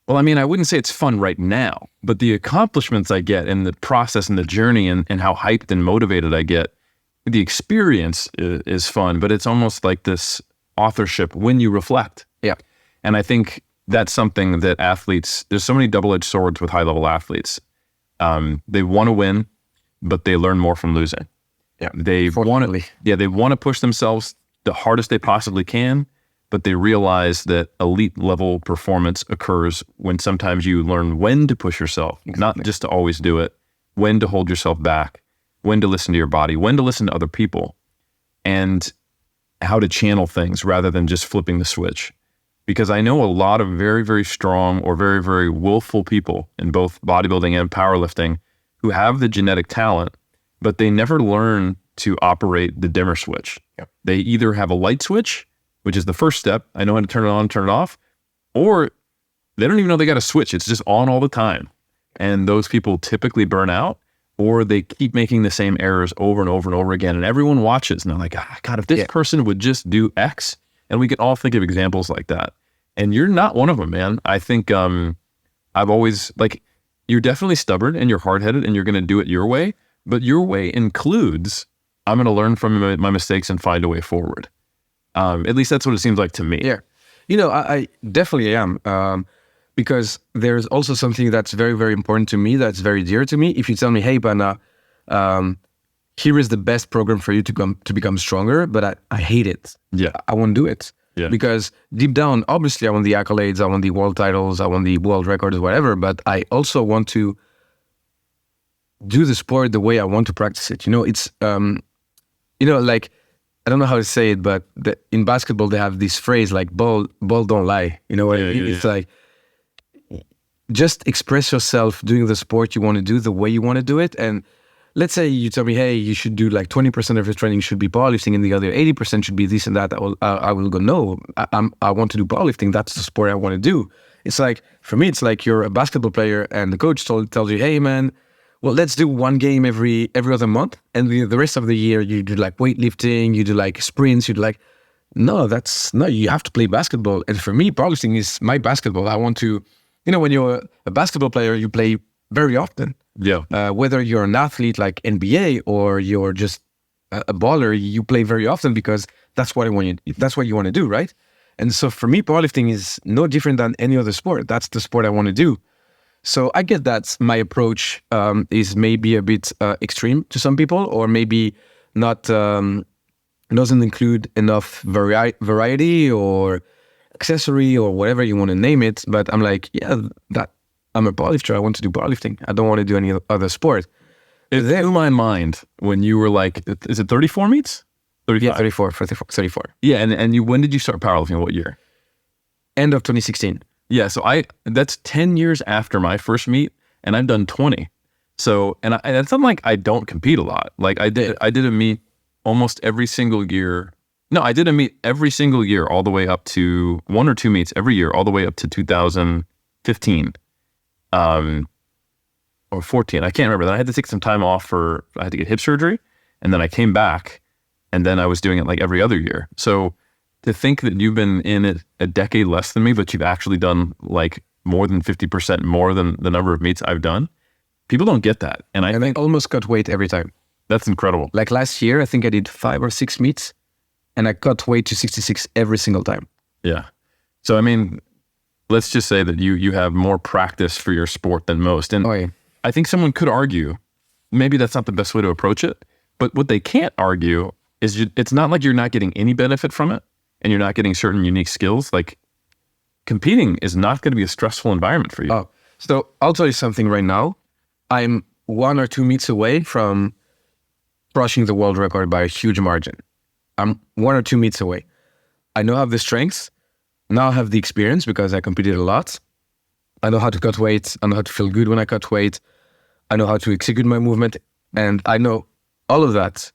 well, I mean, I wouldn't say it's fun right now, but the accomplishments I get and the process and the journey and how hyped and motivated I get, the experience is fun, but it's almost like this authorship when you reflect. Yeah. And I think that's something that athletes, there's so many double-edged swords with high-level athletes. They want to win, but they learn more from losing. Yeah. They want to push themselves the hardest they possibly can, but they realize that elite level performance occurs when sometimes you learn when to push yourself, not just to always do it, when to hold yourself back, when to listen to your body, when to listen to other people, and how to channel things rather than just flipping the switch. Because I know a lot of very, very strong or very, very willful people in both bodybuilding and powerlifting who have the genetic talent, but they never learn to operate the dimmer switch. Yep. They either have a light switch, which is the first step, I know how to turn it on, turn it off, or they don't even know they got a switch. It's just on all the time. And those people typically burn out, or they keep making the same errors over and over and over again. And everyone watches and they're like, God, if this person would just do X, and we can all think of examples like that. And you're not one of them, man. I think I've always, like, you're definitely stubborn and you're hard-headed and you're going to do it your way, but your way includes, I'm going to learn from my mistakes and find a way forward. At least that's what it seems like to me. Yeah. You know, I definitely am. Because there's also something that's very, very important to me, that's very dear to me. If you tell me, hey, Pana, here is the best program for you to become stronger, but I hate it. Yeah. I won't do it. Yeah. Because deep down, obviously, I want the accolades, I want the world titles, I want the world records, whatever, but I also want to do the sport the way I want to practice it. You know, it's, like, I don't know how to say it, but in basketball, they have this phrase like, ball don't lie. You know what I mean? It's like, just express yourself doing the sport you want to do the way you want to do it. And let's say you tell me, hey, you should do like 20% of your training should be powerlifting and the other 80% should be this and that. I will go, no, I want to do powerlifting. That's the sport I want to do. It's like, for me, it's like you're a basketball player and the coach tells you, hey, man, well, let's do one game every other month. And the rest of the year, you do like weightlifting, you do like sprints, you do like, no, you have to play basketball. And for me, powerlifting is my basketball. I want to, when you're a basketball player, you play very often. Yeah. Whether you're an athlete like NBA or you're just a baller, you play very often because that's what you want to do, right? And so for me, powerlifting is no different than any other sport. That's the sport I want to do. So I get that my approach is maybe a bit extreme to some people, or maybe not doesn't include enough variety or accessory or whatever you want to name it. But I'm like, yeah, that I'm a powerlifter. I want to do powerlifting. I don't want to do any other sport. It blew my mind when you were like, is it 34 meets? 35? Yeah, 34. Yeah, and when did you start powerlifting? What year? End of 2016. Yeah, so that's 10 years after my first meet, and I've done 20. So, and it's not like I don't compete a lot. Like I did a meet almost every single year. No, I did a meet every single year all the way up to 1 or 2 meets every year all the way up to 2015. Or 14, I can't remember. Then I had to take some time off I had to get hip surgery, and then I came back, and then I was doing it like every other year. So to think that you've been in it a decade less than me, but you've actually done like more than 50% more than the number of meets I've done, people don't get that. And I think I almost cut weight every time. That's incredible. Like last year, I think I did 5 or 6 meets, and I cut weight to 66 every single time. Yeah. So, I mean, let's just say that you have more practice for your sport than most. And I think someone could argue, maybe that's not the best way to approach it, but what they can't argue is it's not like you're not getting any benefit from it and you're not getting certain unique skills. Like, competing is not going to be a stressful environment for you. Oh, so I'll tell you something right now. I'm 1 or 2 meets away from crushing the world record by a huge margin. I'm 1 or 2 meets away. I now have the strength. Now I have the experience because I competed a lot. I know how to cut weight. I know how to feel good when I cut weight. I know how to execute my movement. And I know all of that.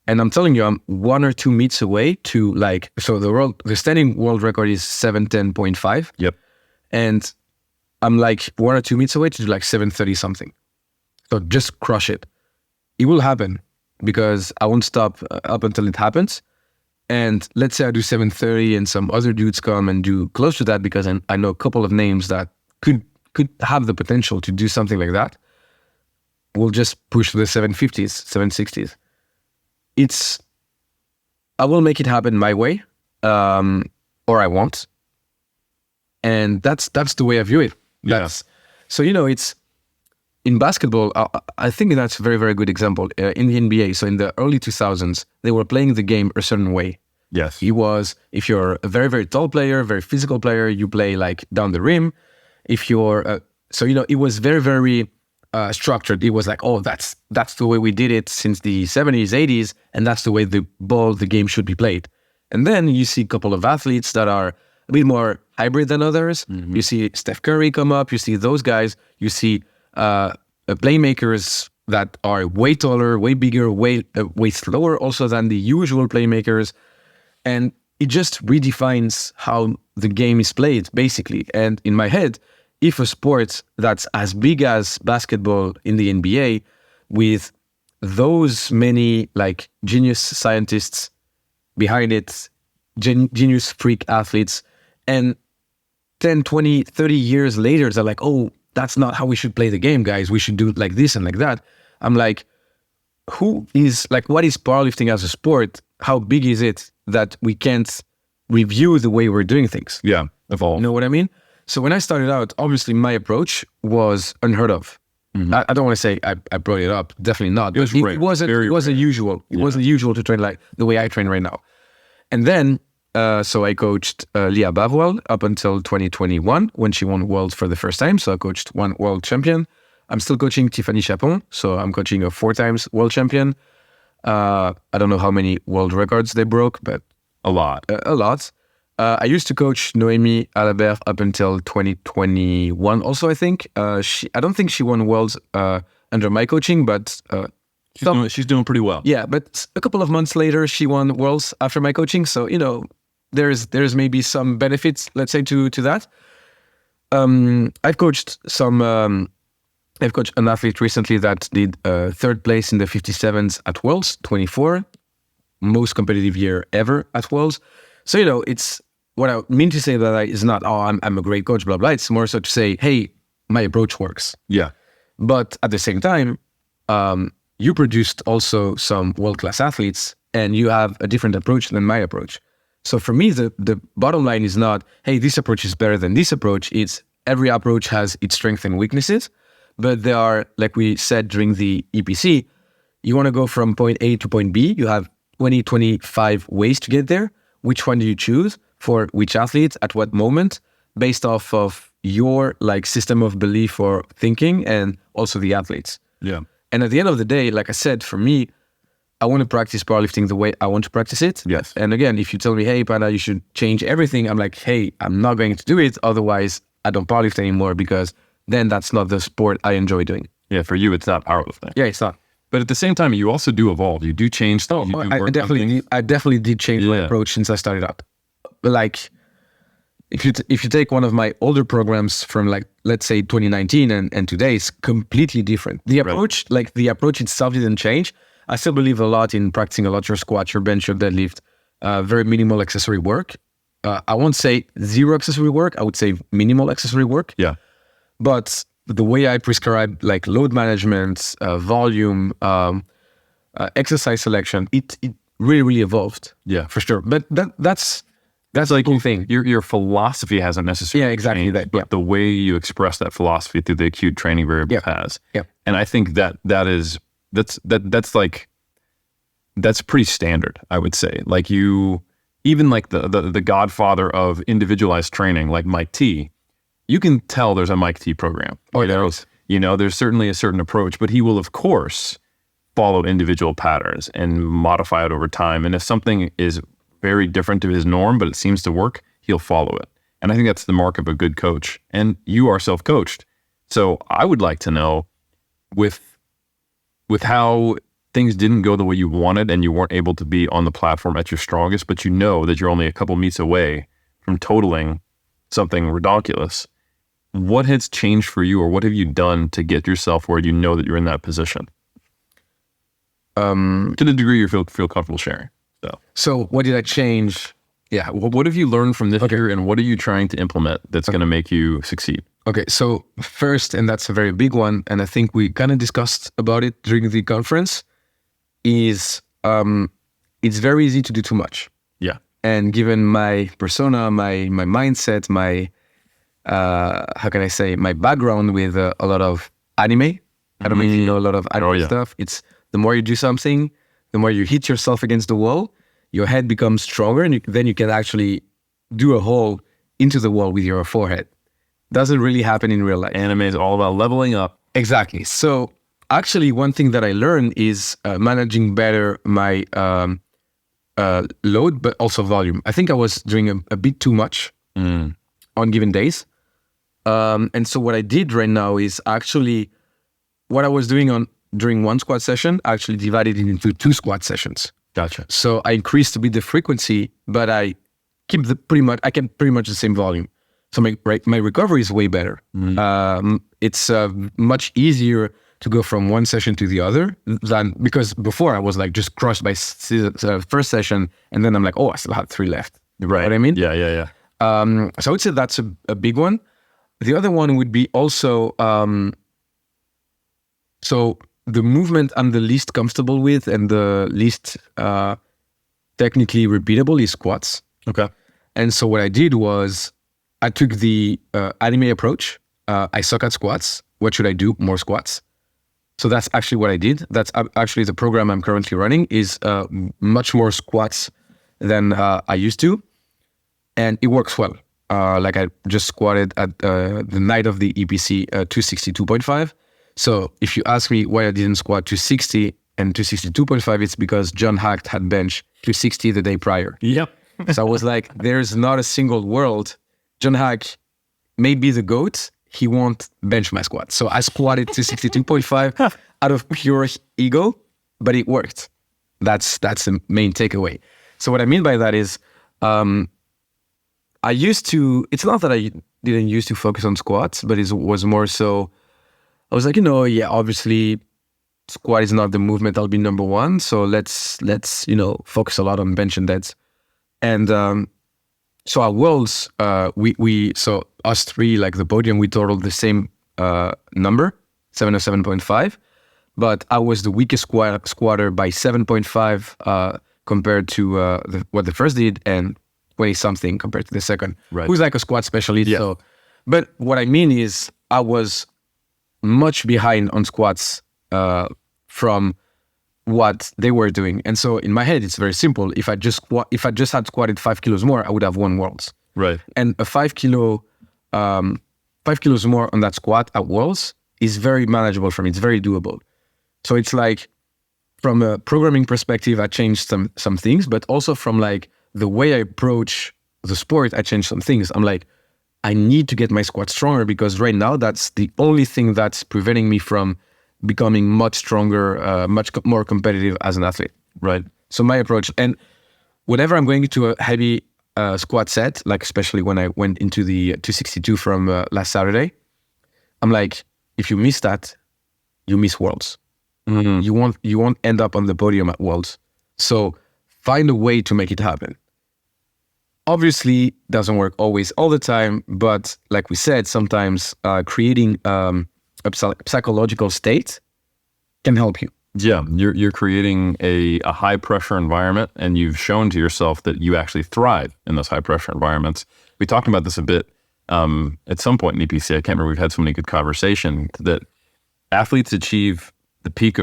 And I'm telling you, I'm 1 or 2 meets away to the standing world record is 7:10.5. Yep. And I'm like 1 or 2 meets away to do like 7:30 something. So just crush it. It will happen because I won't stop up until it happens. And let's say I do 7:30 and some other dudes come and do close to that because I know a couple of names that could have the potential to do something like that. We'll just push to the 750s, 760s. I will make it happen my way, or I won't. And that's the way I view it. Yes. So, it's in basketball, I think that's a very, very good example. In the NBA, so in the early 2000s, they were playing the game a certain way. Yes. If you're a very, very tall player, very physical player, you play like down the rim. If you're, it was very, very structured. It was like, oh, that's the way we did it since the 70s, 80s, and that's the way the game should be played. And then you see a couple of athletes that are a bit more hybrid than others. Mm-hmm. You see Steph Curry come up. You see those guys. You see playmakers that are way taller, way bigger, way slower also than the usual playmakers. And it just redefines how the game is played, basically. And in my head, if a sport that's as big as basketball in the NBA, with those many like genius scientists behind it, genius freak athletes, and 10, 20, 30 years later, they're like, oh, that's not how we should play the game, guys. We should do it like this and like that. I'm like, what is powerlifting as a sport? How big is it that we can't review the way we're doing things? Yeah, evolve. You know what I mean? So when I started out, obviously my approach was unheard of. Mm-hmm. I don't want to say I brought it up. Definitely not. It wasn't usual. It wasn't usual to train like the way I train right now. And then, so I coached Lya Bavoil up until 2021 when she won Worlds for the first time. So I coached 1 world champion. I'm still coaching Tiffany Chapon. So I'm coaching a 4 times world champion. I don't know how many world records they broke, but a lot. I used to coach Noémie Alabert up until 2021 also, I think. I don't think she won Worlds under my coaching, but... She's doing pretty well. Yeah, but a couple of months later, she won Worlds after my coaching. So, there's maybe some benefits, let's say, to that. I've coached an athlete recently that did third place in the 57s at Worlds, 24, most competitive year ever at Worlds. So, it's what I mean to say that is not, I'm a great coach, blah, blah. It's more so to say, hey, my approach works. Yeah. But at the same time, you produced also some world-class athletes and you have a different approach than my approach. So for me, the bottom line is not, hey, this approach is better than this approach. It's every approach has its strengths and weaknesses, but there are, like we said during the EPC, you want to go from point A to point B. You have 20, 25 ways to get there. Which one do you choose for which athlete at what moment based off of your system of belief or thinking and also the athletes. Yeah. And at the end of the day, like I said, for me, I want to practice powerlifting the way I want to practice it. Yes. And again, if you tell me, hey, Pana, you should change everything, I'm like, hey, I'm not going to do it. Otherwise, I don't powerlift anymore because then that's not the sport I enjoy doing. Yeah, for you, it's not powerlifting. Yeah, it's not. But at the same time, you also do evolve. You do change things. I definitely did change my approach since I started up. Like, if you take one of my older programs from let's say 2019 and today, it's completely different. The approach, the approach itself didn't change. I still believe a lot in practicing a lot your squat, your bench, your deadlift, very minimal accessory work. I won't say zero accessory work. I would say minimal accessory work. Yeah. But the way I prescribe load management, volume, exercise selection, it really, really evolved. Yeah, for sure. But that's the cool thing. Your philosophy hasn't necessarily changed, but the way you express that philosophy through the acute training variable has. Yeah. And I think that's pretty standard, I would say. Even the godfather of individualized training, like Mike T, you can tell there's a Mike T program. Oh, there is. There's certainly a certain approach, but he will, of course, follow individual patterns and modify it over time. And if something is very different to his norm, but it seems to work, he'll follow it. And I think that's the mark of a good coach. And you are self-coached. So I would like to know with how things didn't go the way you wanted and you weren't able to be on the platform at your strongest, but you know that you're only a couple meets away from totaling something ridiculous. What has changed for you, or what have you done to get yourself where you know that you're in that position? To the degree you feel comfortable sharing. So what did I change? Yeah. What have you learned from this year, and what are you trying to implement that's going to make you succeed? Okay. So first, and that's a very big one, and I think we kind of discussed about it during the conference, is it's very easy to do too much. Yeah. And given my persona, my mindset, my how can I say, my background with a lot of anime. I don't know if you know a lot of anime stuff. It's the more you do something, the more you hit yourself against the wall, your head becomes stronger, and then you can actually do a hole into the wall with your forehead. Doesn't really happen in real life. Anime is all about leveling up. Exactly. So actually, one thing that I learned is managing better my load, but also volume. I think I was doing a bit too much on given days. And so what I did right now is actually what I was doing during one squat session, I actually divided it into 2 squat sessions. Gotcha. So I increased a bit the frequency, but I keep pretty much the same volume. So my recovery is way better. It's much easier to go from one session to the other than, because before I was just crushed by first session, and then I'm like, I still have 3 left. Right. You know what I mean? Yeah. So I would say that's a big one. The other one would be also, so the movement I'm the least comfortable with and the least technically repeatable is squats. Okay. And so what I did was I took the anime approach. I suck at squats. What should I do? More squats. So that's actually what I did. That's actually the program I'm currently running is much more squats than I used to. And it works well. I just squatted at the night of the EPC 262.5. So if you ask me why I didn't squat 260 and 262.5, it's because John Haack had bench 260 the day prior. Yep. So I was like, there's not a single world. John Haack may be the GOAT. He won't bench my squat. So I squatted to 62.5 out of pure ego, but it worked. That's the main takeaway. So what I mean by that is, I used to, it's not that I didn't used to focus on squats, but it was more so, I was like, obviously squat is not the movement I'll be number one. So let's focus a lot on bench and deads. And so at Worlds, so us three, like the podium, we totaled the same number, 707.5. But I was the weakest squatter by 7.5 compared to what the first did, and 20-something compared to the second, who's like a squat specialist. Yeah. So, but what I mean is I was much behind on squats from what they were doing. And so in my head, it's very simple. If I just had squatted 5 kilos more, I would have won Worlds. Right. And a 5 kilos more on that squat at Worlds is very manageable for me. It's very doable. So it's like, from a programming perspective, I changed some things, but also from like the way I approach the sport, I changed some things. I'm like, I need to get my squat stronger, because right now that's the only thing that's preventing me from becoming much stronger, much more competitive as an athlete. Right. So my approach, and whenever I'm going to a heavy squat set, like especially when I went into the 262 from last Saturday, I'm like, if you miss that, you miss Worlds. Mm-hmm. You won't end up on the podium at Worlds. So find a way to make it happen. Obviously, doesn't work always all the time, but like we said, sometimes creating a psychological state can help you. Yeah, you're creating a high pressure environment, and you've shown to yourself that you actually thrive in those high pressure environments. We talked about this a bit at some point in EPC. I can't remember. We've had so many good conversations that athletes achieve the peak.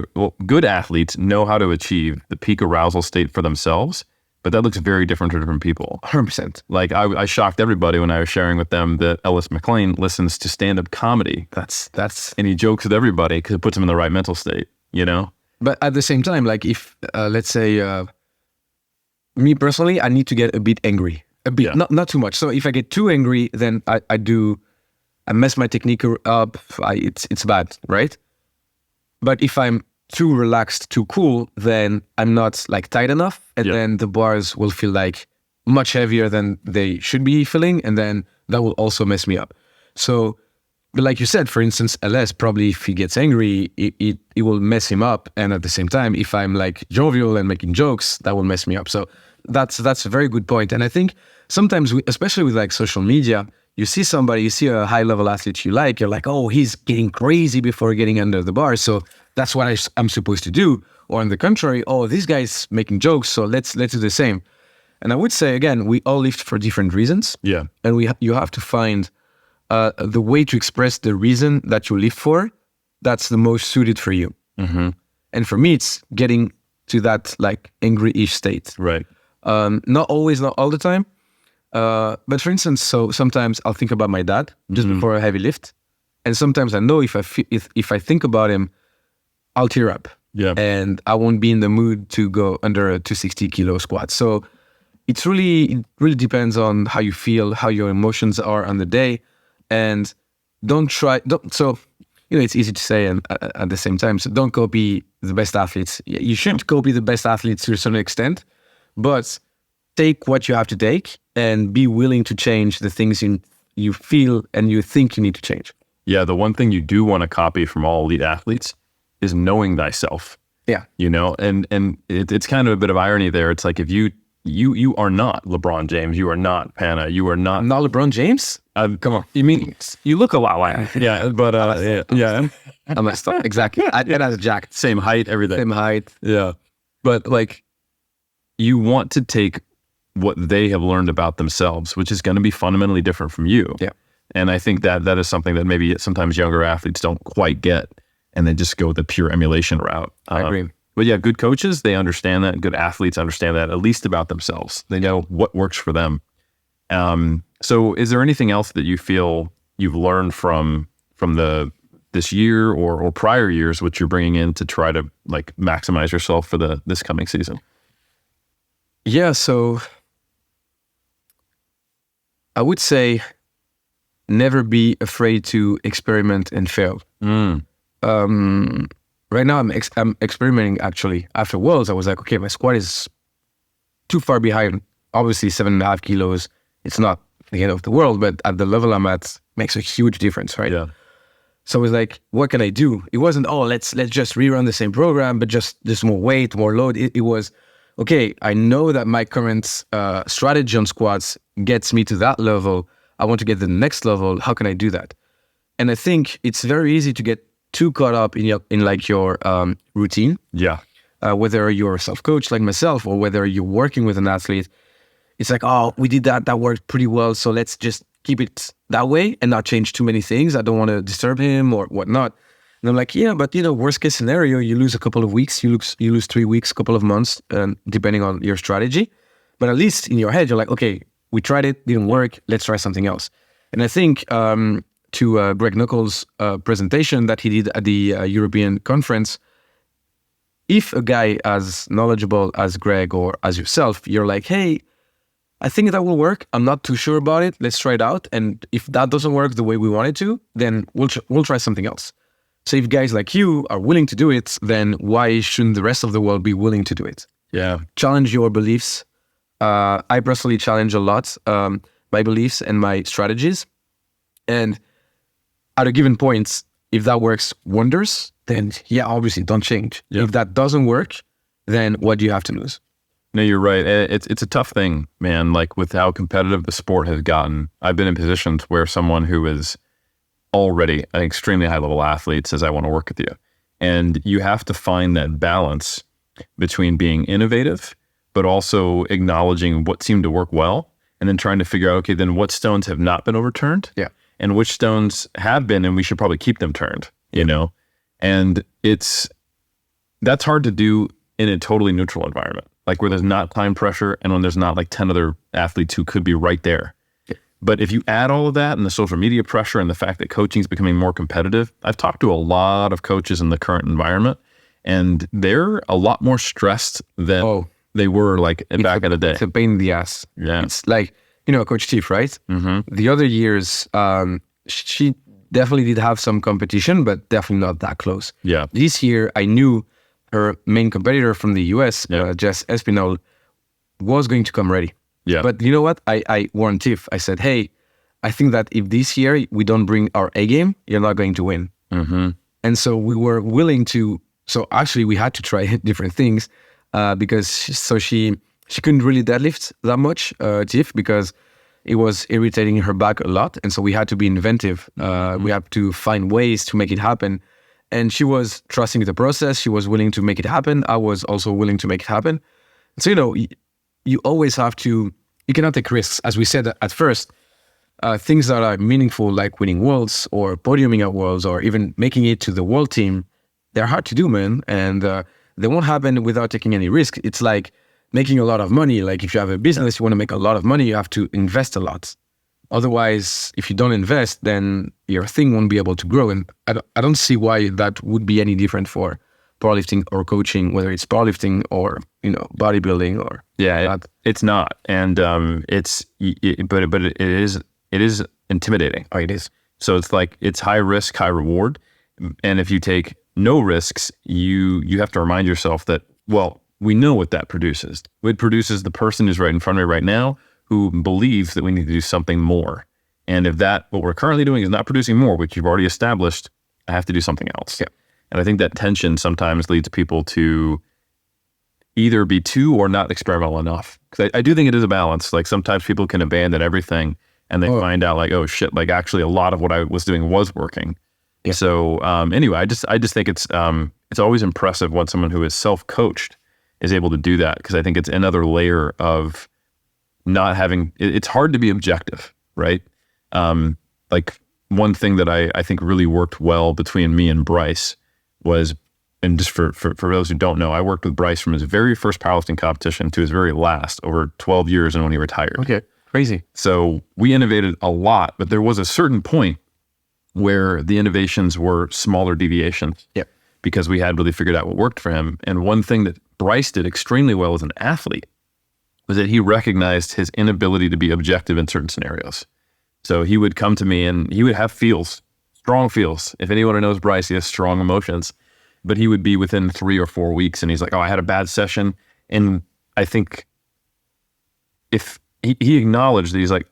Good athletes know how to achieve the peak arousal state for themselves, but that looks very different to different people. 100%. Like I shocked everybody when I was sharing with them that Ellis McLean listens to stand-up comedy. And he jokes with everybody because it puts him in the right mental state, But at the same time, like if, let's say, me personally, I need to get a bit angry. A bit, not too much. So if I get too angry, then I mess my technique up. It's bad, right? But if I'm too relaxed, too cool, then I'm not like tight enough, and then the bars will feel like much heavier than they should be feeling, and then that will also mess me up. So, but like you said, for instance, LS, probably if he gets angry, it will mess him up, and at the same time, if I'm like jovial and making jokes, that will mess me up. So that's a very good point. And I think sometimes, especially with like social media, you see a high-level athlete you like, you're like, oh, he's getting crazy before getting under the bar, so that's what I'm supposed to do. Or on the contrary, oh, this guy's making jokes, so let's do the same. And I would say, again, we all lift for different reasons. Yeah. And you have to find the way to express the reason that you lift for that's the most suited for you. Mm-hmm. And for me, it's getting to that like angry-ish state. Right. Not always, not all the time. But for instance, so sometimes I'll think about my dad just before a heavy lift, and sometimes I know if I think about him, I'll tear up. Yeah, and I won't be in the mood to go under a 260 kilo squat. So it really depends on how you feel, how your emotions are on the day, and so it's easy to say, and at the same time, so don't copy the best athletes. You shouldn't copy the best athletes to a certain extent, but take what you have to take and be willing to change the things you feel and you think you need to change. Yeah, the one thing you do want to copy from all elite athletes is knowing thyself. Yeah. And it's kind of a bit of irony there. It's like if you are not LeBron James, you are not Pana, you are not... Not LeBron James? Come on. You mean, you look a lot like him. Yeah, but yeah. I messed up. Exactly. And as Jack. Same height, everything. Same height. Yeah. But like, you want to take what they have learned about themselves, which is going to be fundamentally different from you. Yeah. And I think that is something that maybe sometimes younger athletes don't quite get, and they just go the pure emulation route. I agree. But yeah, good coaches, they understand that. Good athletes understand that, at least about themselves. They know what works for them. So is there anything else that you feel you've learned from this year or prior years, which you're bringing in to try to like maximize yourself for this coming season? Yeah, so I would say never be afraid to experiment and fail. Right now, I'm experimenting actually. After Worlds, I was like, okay, my squat is too far behind. Obviously, 7.5 kilos, it's not the end of the world, but at the level I'm at, makes a huge difference, right? Yeah. So I was like, what can I do? It wasn't, let's just rerun the same program, but just more weight, more load. It was, okay, I know that my current strategy on squats gets me to that level. I want to get to the next level. How can I do that? And I think it's very easy to get too caught up in your routine. Yeah. Whether you're a self-coach like myself or whether you're working with an athlete, it's like, oh, we did that worked pretty well, so let's just keep it that way and not change too many things. I don't want to disturb him or whatnot. And I'm like, yeah, but worst case scenario, you lose a couple of weeks, you lose 3 weeks, couple of months, depending on your strategy. But at least in your head, you're like, okay, we tried it, didn't work, let's try something else. And I think to Greg Nuckols' presentation that he did at the European conference, if a guy as knowledgeable as Greg or as yourself, you're like, hey, I think that will work. I'm not too sure about it. Let's try it out. And if that doesn't work the way we want it to, then we'll try something else. So if guys like you are willing to do it, then why shouldn't the rest of the world be willing to do it? Yeah. Challenge your beliefs. I personally challenge a lot my beliefs and my strategies. And at a given point, if that works wonders, then yeah, obviously don't change. Yeah. If that doesn't work, then what do you have to lose? No, you're right. It's a tough thing, man. Like with how competitive the sport has gotten, I've been in positions where someone who is already an extremely high level athlete says, I want to work with you. And you have to find that balance between being innovative, but also acknowledging what seemed to work well, and then trying to figure out, okay, then what stones have not been overturned? Yeah. And which stones have been, and we should probably keep them turned, you know? And that's hard to do in a totally neutral environment, like where there's not time pressure and when there's not like 10 other athletes who could be right there. Yeah. But if you add all of that and the social media pressure and the fact that coaching is becoming more competitive, I've talked to a lot of coaches in the current environment, and they're a lot more stressed than they were like back in the day. It's a pain in the ass. Yeah. It's like, Coach Tiff, right? Mm-hmm. The other years, she definitely did have some competition, but definitely not that close. Yeah. This year, I knew her main competitor from the US, Jess Espinal, was going to come ready. Yeah. But you know what? I warned Tiff. I said, hey, I think that if this year we don't bring our A game, you're not going to win. Mm-hmm. And so we were willing to, so actually we had to try different things because she couldn't really deadlift that much, Tiff, because it was irritating her back a lot. And so we had to be inventive. We had to find ways to make it happen. And she was trusting the process. She was willing to make it happen. I was also willing to make it happen. So, you always have to, you cannot take risks. As we said at first, things that are meaningful, like winning worlds or podiuming at worlds or even making it to the world team, they're hard to do, man. And they won't happen without taking any risk. It's like making a lot of money. Like if you have a business, you want to make a lot of money, you have to invest a lot. Otherwise, if you don't invest, then your thing won't be able to grow. And I don't see why that would be any different for powerlifting or coaching, whether it's powerlifting or, bodybuilding or it's not. And but it is intimidating. Oh, it is. So it's like, it's high risk, high reward. And if you take no risks, you have to remind yourself that, well, we know what that produces. It produces the person who's right in front of me right now who believes that we need to do something more. And if what we're currently doing is not producing more, which you've already established, I have to do something else. Yeah. And I think that tension sometimes leads people to either be too or not experimental enough. Because I do think it is a balance. Like sometimes people can abandon everything and they find out like, oh shit, like actually a lot of what I was doing was working. Yeah. So anyway, I just think it's always impressive when someone who is self-coached is able to do that, because I think it's another layer of not having, it's hard to be objective, right? Like one thing that I think really worked well between me and Bryce was, and just for those who don't know, I worked with Bryce from his very first powerlifting competition to his very last, over 12 years and when he retired. Okay, crazy. So we innovated a lot, but there was a certain point where the innovations were smaller deviations. Yeah. Because we had really figured out what worked for him. And one thing that Bryce did extremely well as an athlete was that he recognized his inability to be objective in certain scenarios. So he would come to me and he would have feels, strong feels. If anyone knows Bryce, he has strong emotions, but he would be within 3 or 4 weeks and he's like, oh, I had a bad session. And I think if he acknowledged that he's like,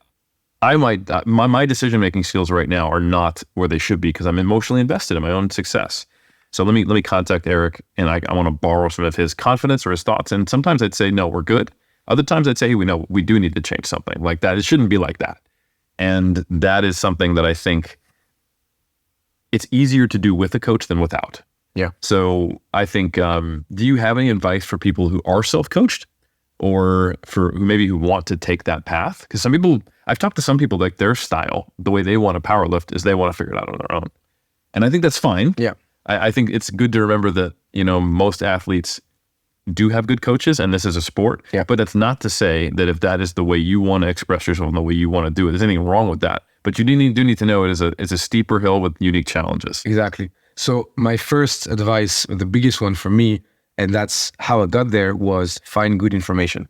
my decision-making skills right now are not where they should be because I'm emotionally invested in my own success. So let me contact Eric and I want to borrow some of his confidence or his thoughts. And sometimes I'd say, no, we're good. Other times I'd say, hey, we do need to change something like that. It shouldn't be like that. And that is something that I think it's easier to do with a coach than without. Yeah. So I think, do you have any advice for people who are self-coached or for who want to take that path? Because some people, I've talked to some people, like their style, the way they want to powerlift is they want to figure it out on their own. And I think that's fine. Yeah. I think it's good to remember that, most athletes do have good coaches and this is a sport, but that's not to say that if that is the way you want to express yourself and the way you want to do it, there's anything wrong with that. But you do need to know it is a steeper hill with unique challenges. Exactly. So my first advice, the biggest one for me, and that's how I got there, was find good information.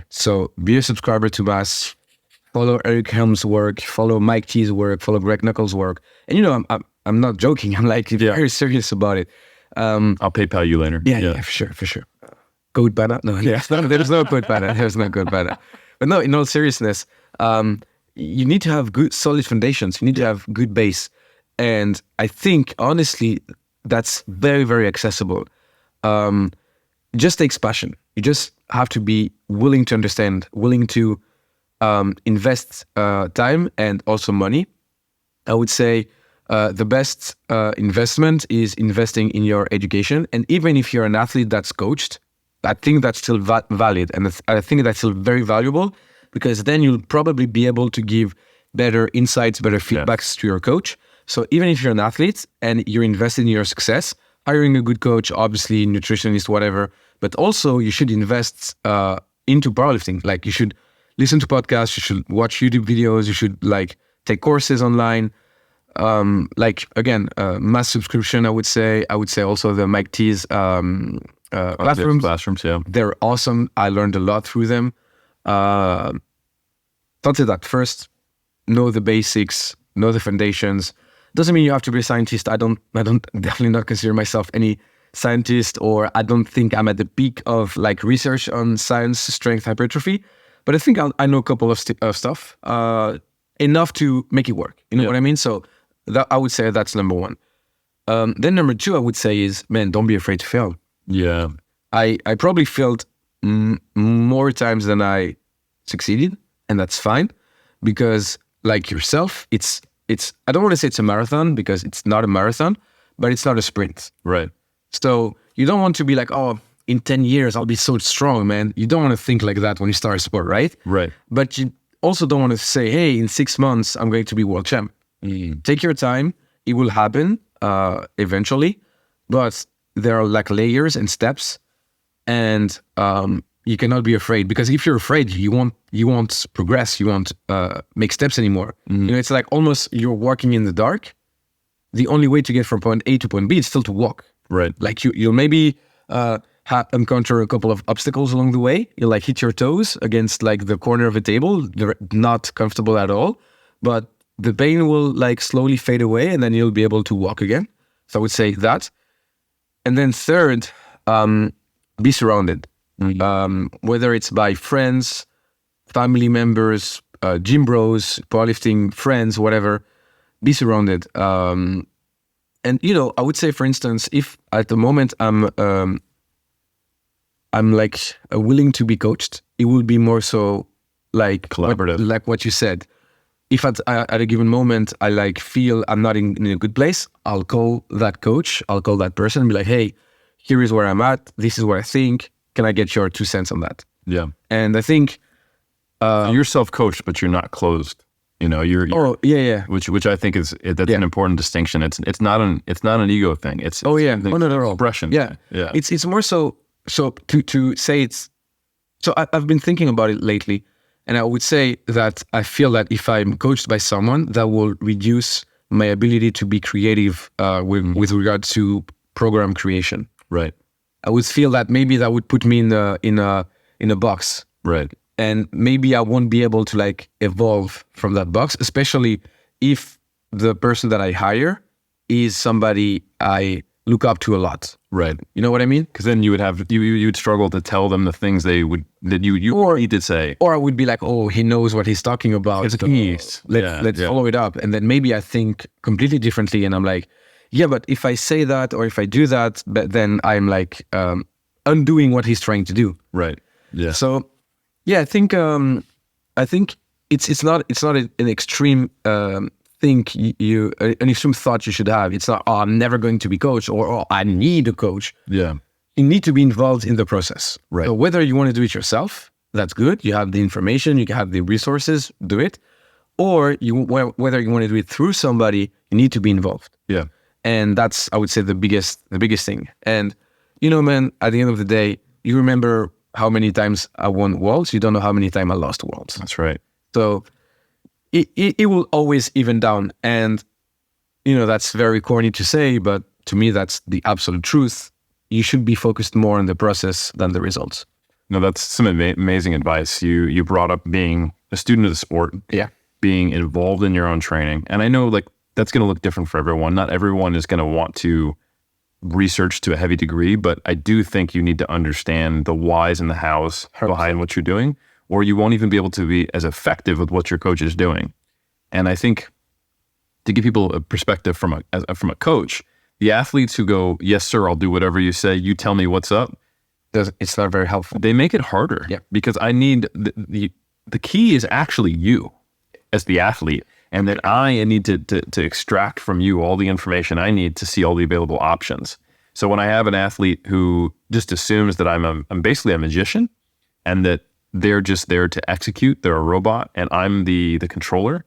So be a subscriber to us, follow Eric Helms' work, follow Mike T's work, follow Greg Nuckols' work. And I'm not joking. I'm like very serious about it. I'll PayPal you later. Yeah, for sure. Code Pana? No, there's no code Pana. There's no code Pana. But no, in all seriousness, you need to have good, solid foundations. You need to have good base. And I think, honestly, that's very, very accessible. It just takes passion. You just have to be willing to understand, willing to invest time and also money. I would say the best investment is investing in your education. And even if you're an athlete that's coached, I think that's still valid. And I think that's still very valuable because then you'll probably be able to give better insights, better feedbacks to your coach. So even if you're an athlete and you're invested in your success, hiring a good coach, obviously nutritionist, whatever, but also you should invest into powerlifting. Like you should listen to podcasts, you should watch YouTube videos, you should take courses online. Mass subscription, I would say also the Mike T's classrooms, they're awesome. I learned a lot through them. Thought that first, know the basics, know the foundations. Doesn't mean you have to be a scientist. I don't definitely not consider myself any scientist, or I don't think I'm at the peak of research on science, strength, hypertrophy. But I think I know a couple of stuff, enough to make it work. You know what I mean? So that, I would say that's number one. Then number two, I would say is, man, don't be afraid to fail. Yeah. I probably failed more times than I succeeded, and that's fine because like yourself, it's I don't want to say it's a marathon because it's not a marathon, but it's not a sprint. Right. So you don't want to be like, oh, in 10 years, I'll be so strong, man. You don't want to think like that when you start a sport, right? Right. But you also don't want to say, hey, in 6 months, I'm going to be world champ. Take your time. It will happen eventually, but there are layers and steps, and you cannot be afraid, because if you're afraid, you won't progress. You won't make steps anymore. It's like almost you're walking in the dark. The only way to get from point A to point B is still to walk. Right. Like you'll maybe encounter a couple of obstacles along the way. You'll hit your toes against the corner of a table. They're not comfortable at all, but the pain will slowly fade away, and then you'll be able to walk again. So I would say that. And then third, be surrounded. Whether it's by friends, family members, gym bros, powerlifting friends, whatever, be surrounded. And I would say, for instance, if at the moment I'm willing to be coached, it will be more so collaborative, like what you said. If at a given moment I feel I'm not in a good place, I'll call that coach, I'll call that person and be like, hey, here is where I'm at. This is what I think. Can I get your 2 cents on that? Yeah. And I think you're self-coached, but you're not closed. You're which I think that's an important distinction. It's not an ego thing. It's not at all expression. Yeah. It's more so to say it's. So I've been thinking about it lately, and I would say that I feel that if I'm coached by someone, that will reduce my ability to be creative with regard to program creation. Right. I would feel that maybe that would put me in a box. Right. and maybe I won't be able to like evolve from that box, especially if the person that I hire is somebody I look up to a lot. Right. You know what I mean? Because then you would struggle to tell them the things that you need to say. Or I would be like, oh, he knows what he's talking about. It's let's follow it up. And then maybe I think completely differently, and I'm like, yeah, but if I say that or if I do that, then I'm like undoing what he's trying to do. Right. Yeah. So yeah, I think it's not an extreme thing an extreme thought you should have. It's not, oh, I'm never going to be coached, or oh, I need a coach. Yeah. You need to be involved in the process. Right. So whether you want to do it yourself, that's good. You have the information, you have the resources, do it. Or whether you want to do it through somebody, you need to be involved. Yeah. And that's, I would say, the biggest thing. And you know, man, at the end of the day, you remember how many times I won Worlds. You don't know how many times I lost Worlds. That's right. So it will always even down. And, you know, that's very corny to say, but to me, that's the absolute truth. You should be focused more on the process than the results. No, that's some amazing advice. You brought up being a student of the sport. Yeah. Being involved in your own training. And I know like that's going to look different for everyone. Not everyone is going to want to research to a heavy degree, but I do think you need to understand the whys and the hows behind what you're doing, or you won't even be able to be as effective with what your coach is doing. And I think to give people a perspective from a coach, the athletes who go, yes, sir, I'll do whatever you say, you tell me what's up, it's not very helpful. They make it harder. Yeah. Because I need the key is actually you as the athlete, and that I need to extract from you all the information I need to see all the available options. So when I have an athlete who just assumes that I'm basically a magician, and that they're just there to execute, they're a robot, and I'm the controller,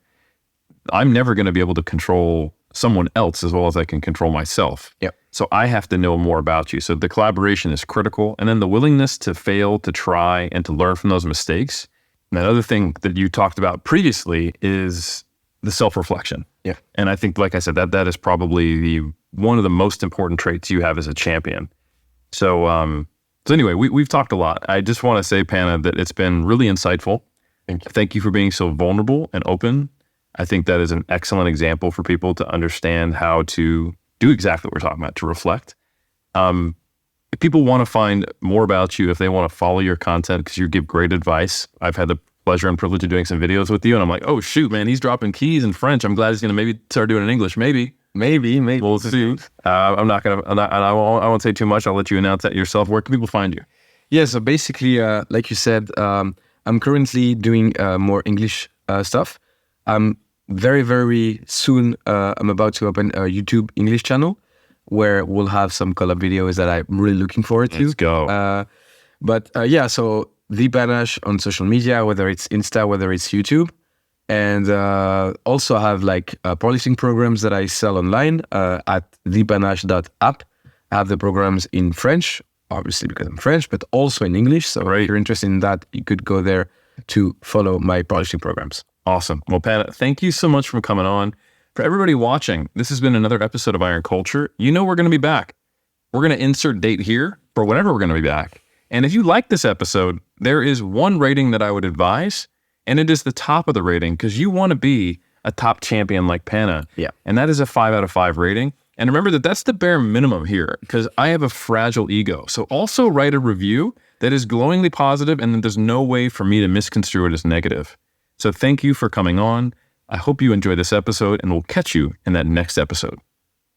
I'm never going to be able to control someone else as well as I can control myself. Yep. So I have to know more about you. So the collaboration is critical, and then the willingness to fail, to try, and to learn from those mistakes. And another thing that you talked about previously is the self-reflection. Yeah. And I think, like I said, that is probably one of the most important traits you have as a champion. So anyway, we've talked a lot. I just want to say, Pana, that it's been really insightful. Thank you for being so vulnerable and open. I think that is an excellent example for people to understand how to do exactly what we're talking about, to reflect. If people want to find more about you, if they want to follow your content, because you give great advice, I've had the pleasure and privilege of doing some videos with you, and I'm like, oh shoot, man, he's dropping keys in French. I'm glad he's going to maybe start doing it in English. Maybe. We'll see. I won't say too much. I'll let you announce that yourself. Where can people find you? Yeah, so basically, like you said, I'm currently doing more English stuff. Very, very soon, I'm about to open a YouTube English channel where we'll have some collab videos that I'm really looking forward to. Let's go. Yeah, so the Panache on social media, whether it's Insta, whether it's YouTube. And also I have like powerlifting programs that I sell online at thepanache.app. I have the programs in French, obviously because I'm French, but also in English. So if you're interested in that, you could go there to follow my powerlifting programs. Awesome. Well, Pana, thank you so much for coming on. For everybody watching, this has been another episode of Iron Culture. You know we're going to be back. We're going to insert date here for whenever we're going to be back. And if you like this episode, there is one rating that I would advise, and it is the top of the rating, because you want to be a top champion like Pana. Yeah. And that is a 5 out of 5 rating. And remember that that's the bare minimum here, because I have a fragile ego. So also write a review that is glowingly positive, and then there's no way for me to misconstrue it as negative. So thank you for coming on. I hope you enjoy this episode, and we'll catch you in that next episode.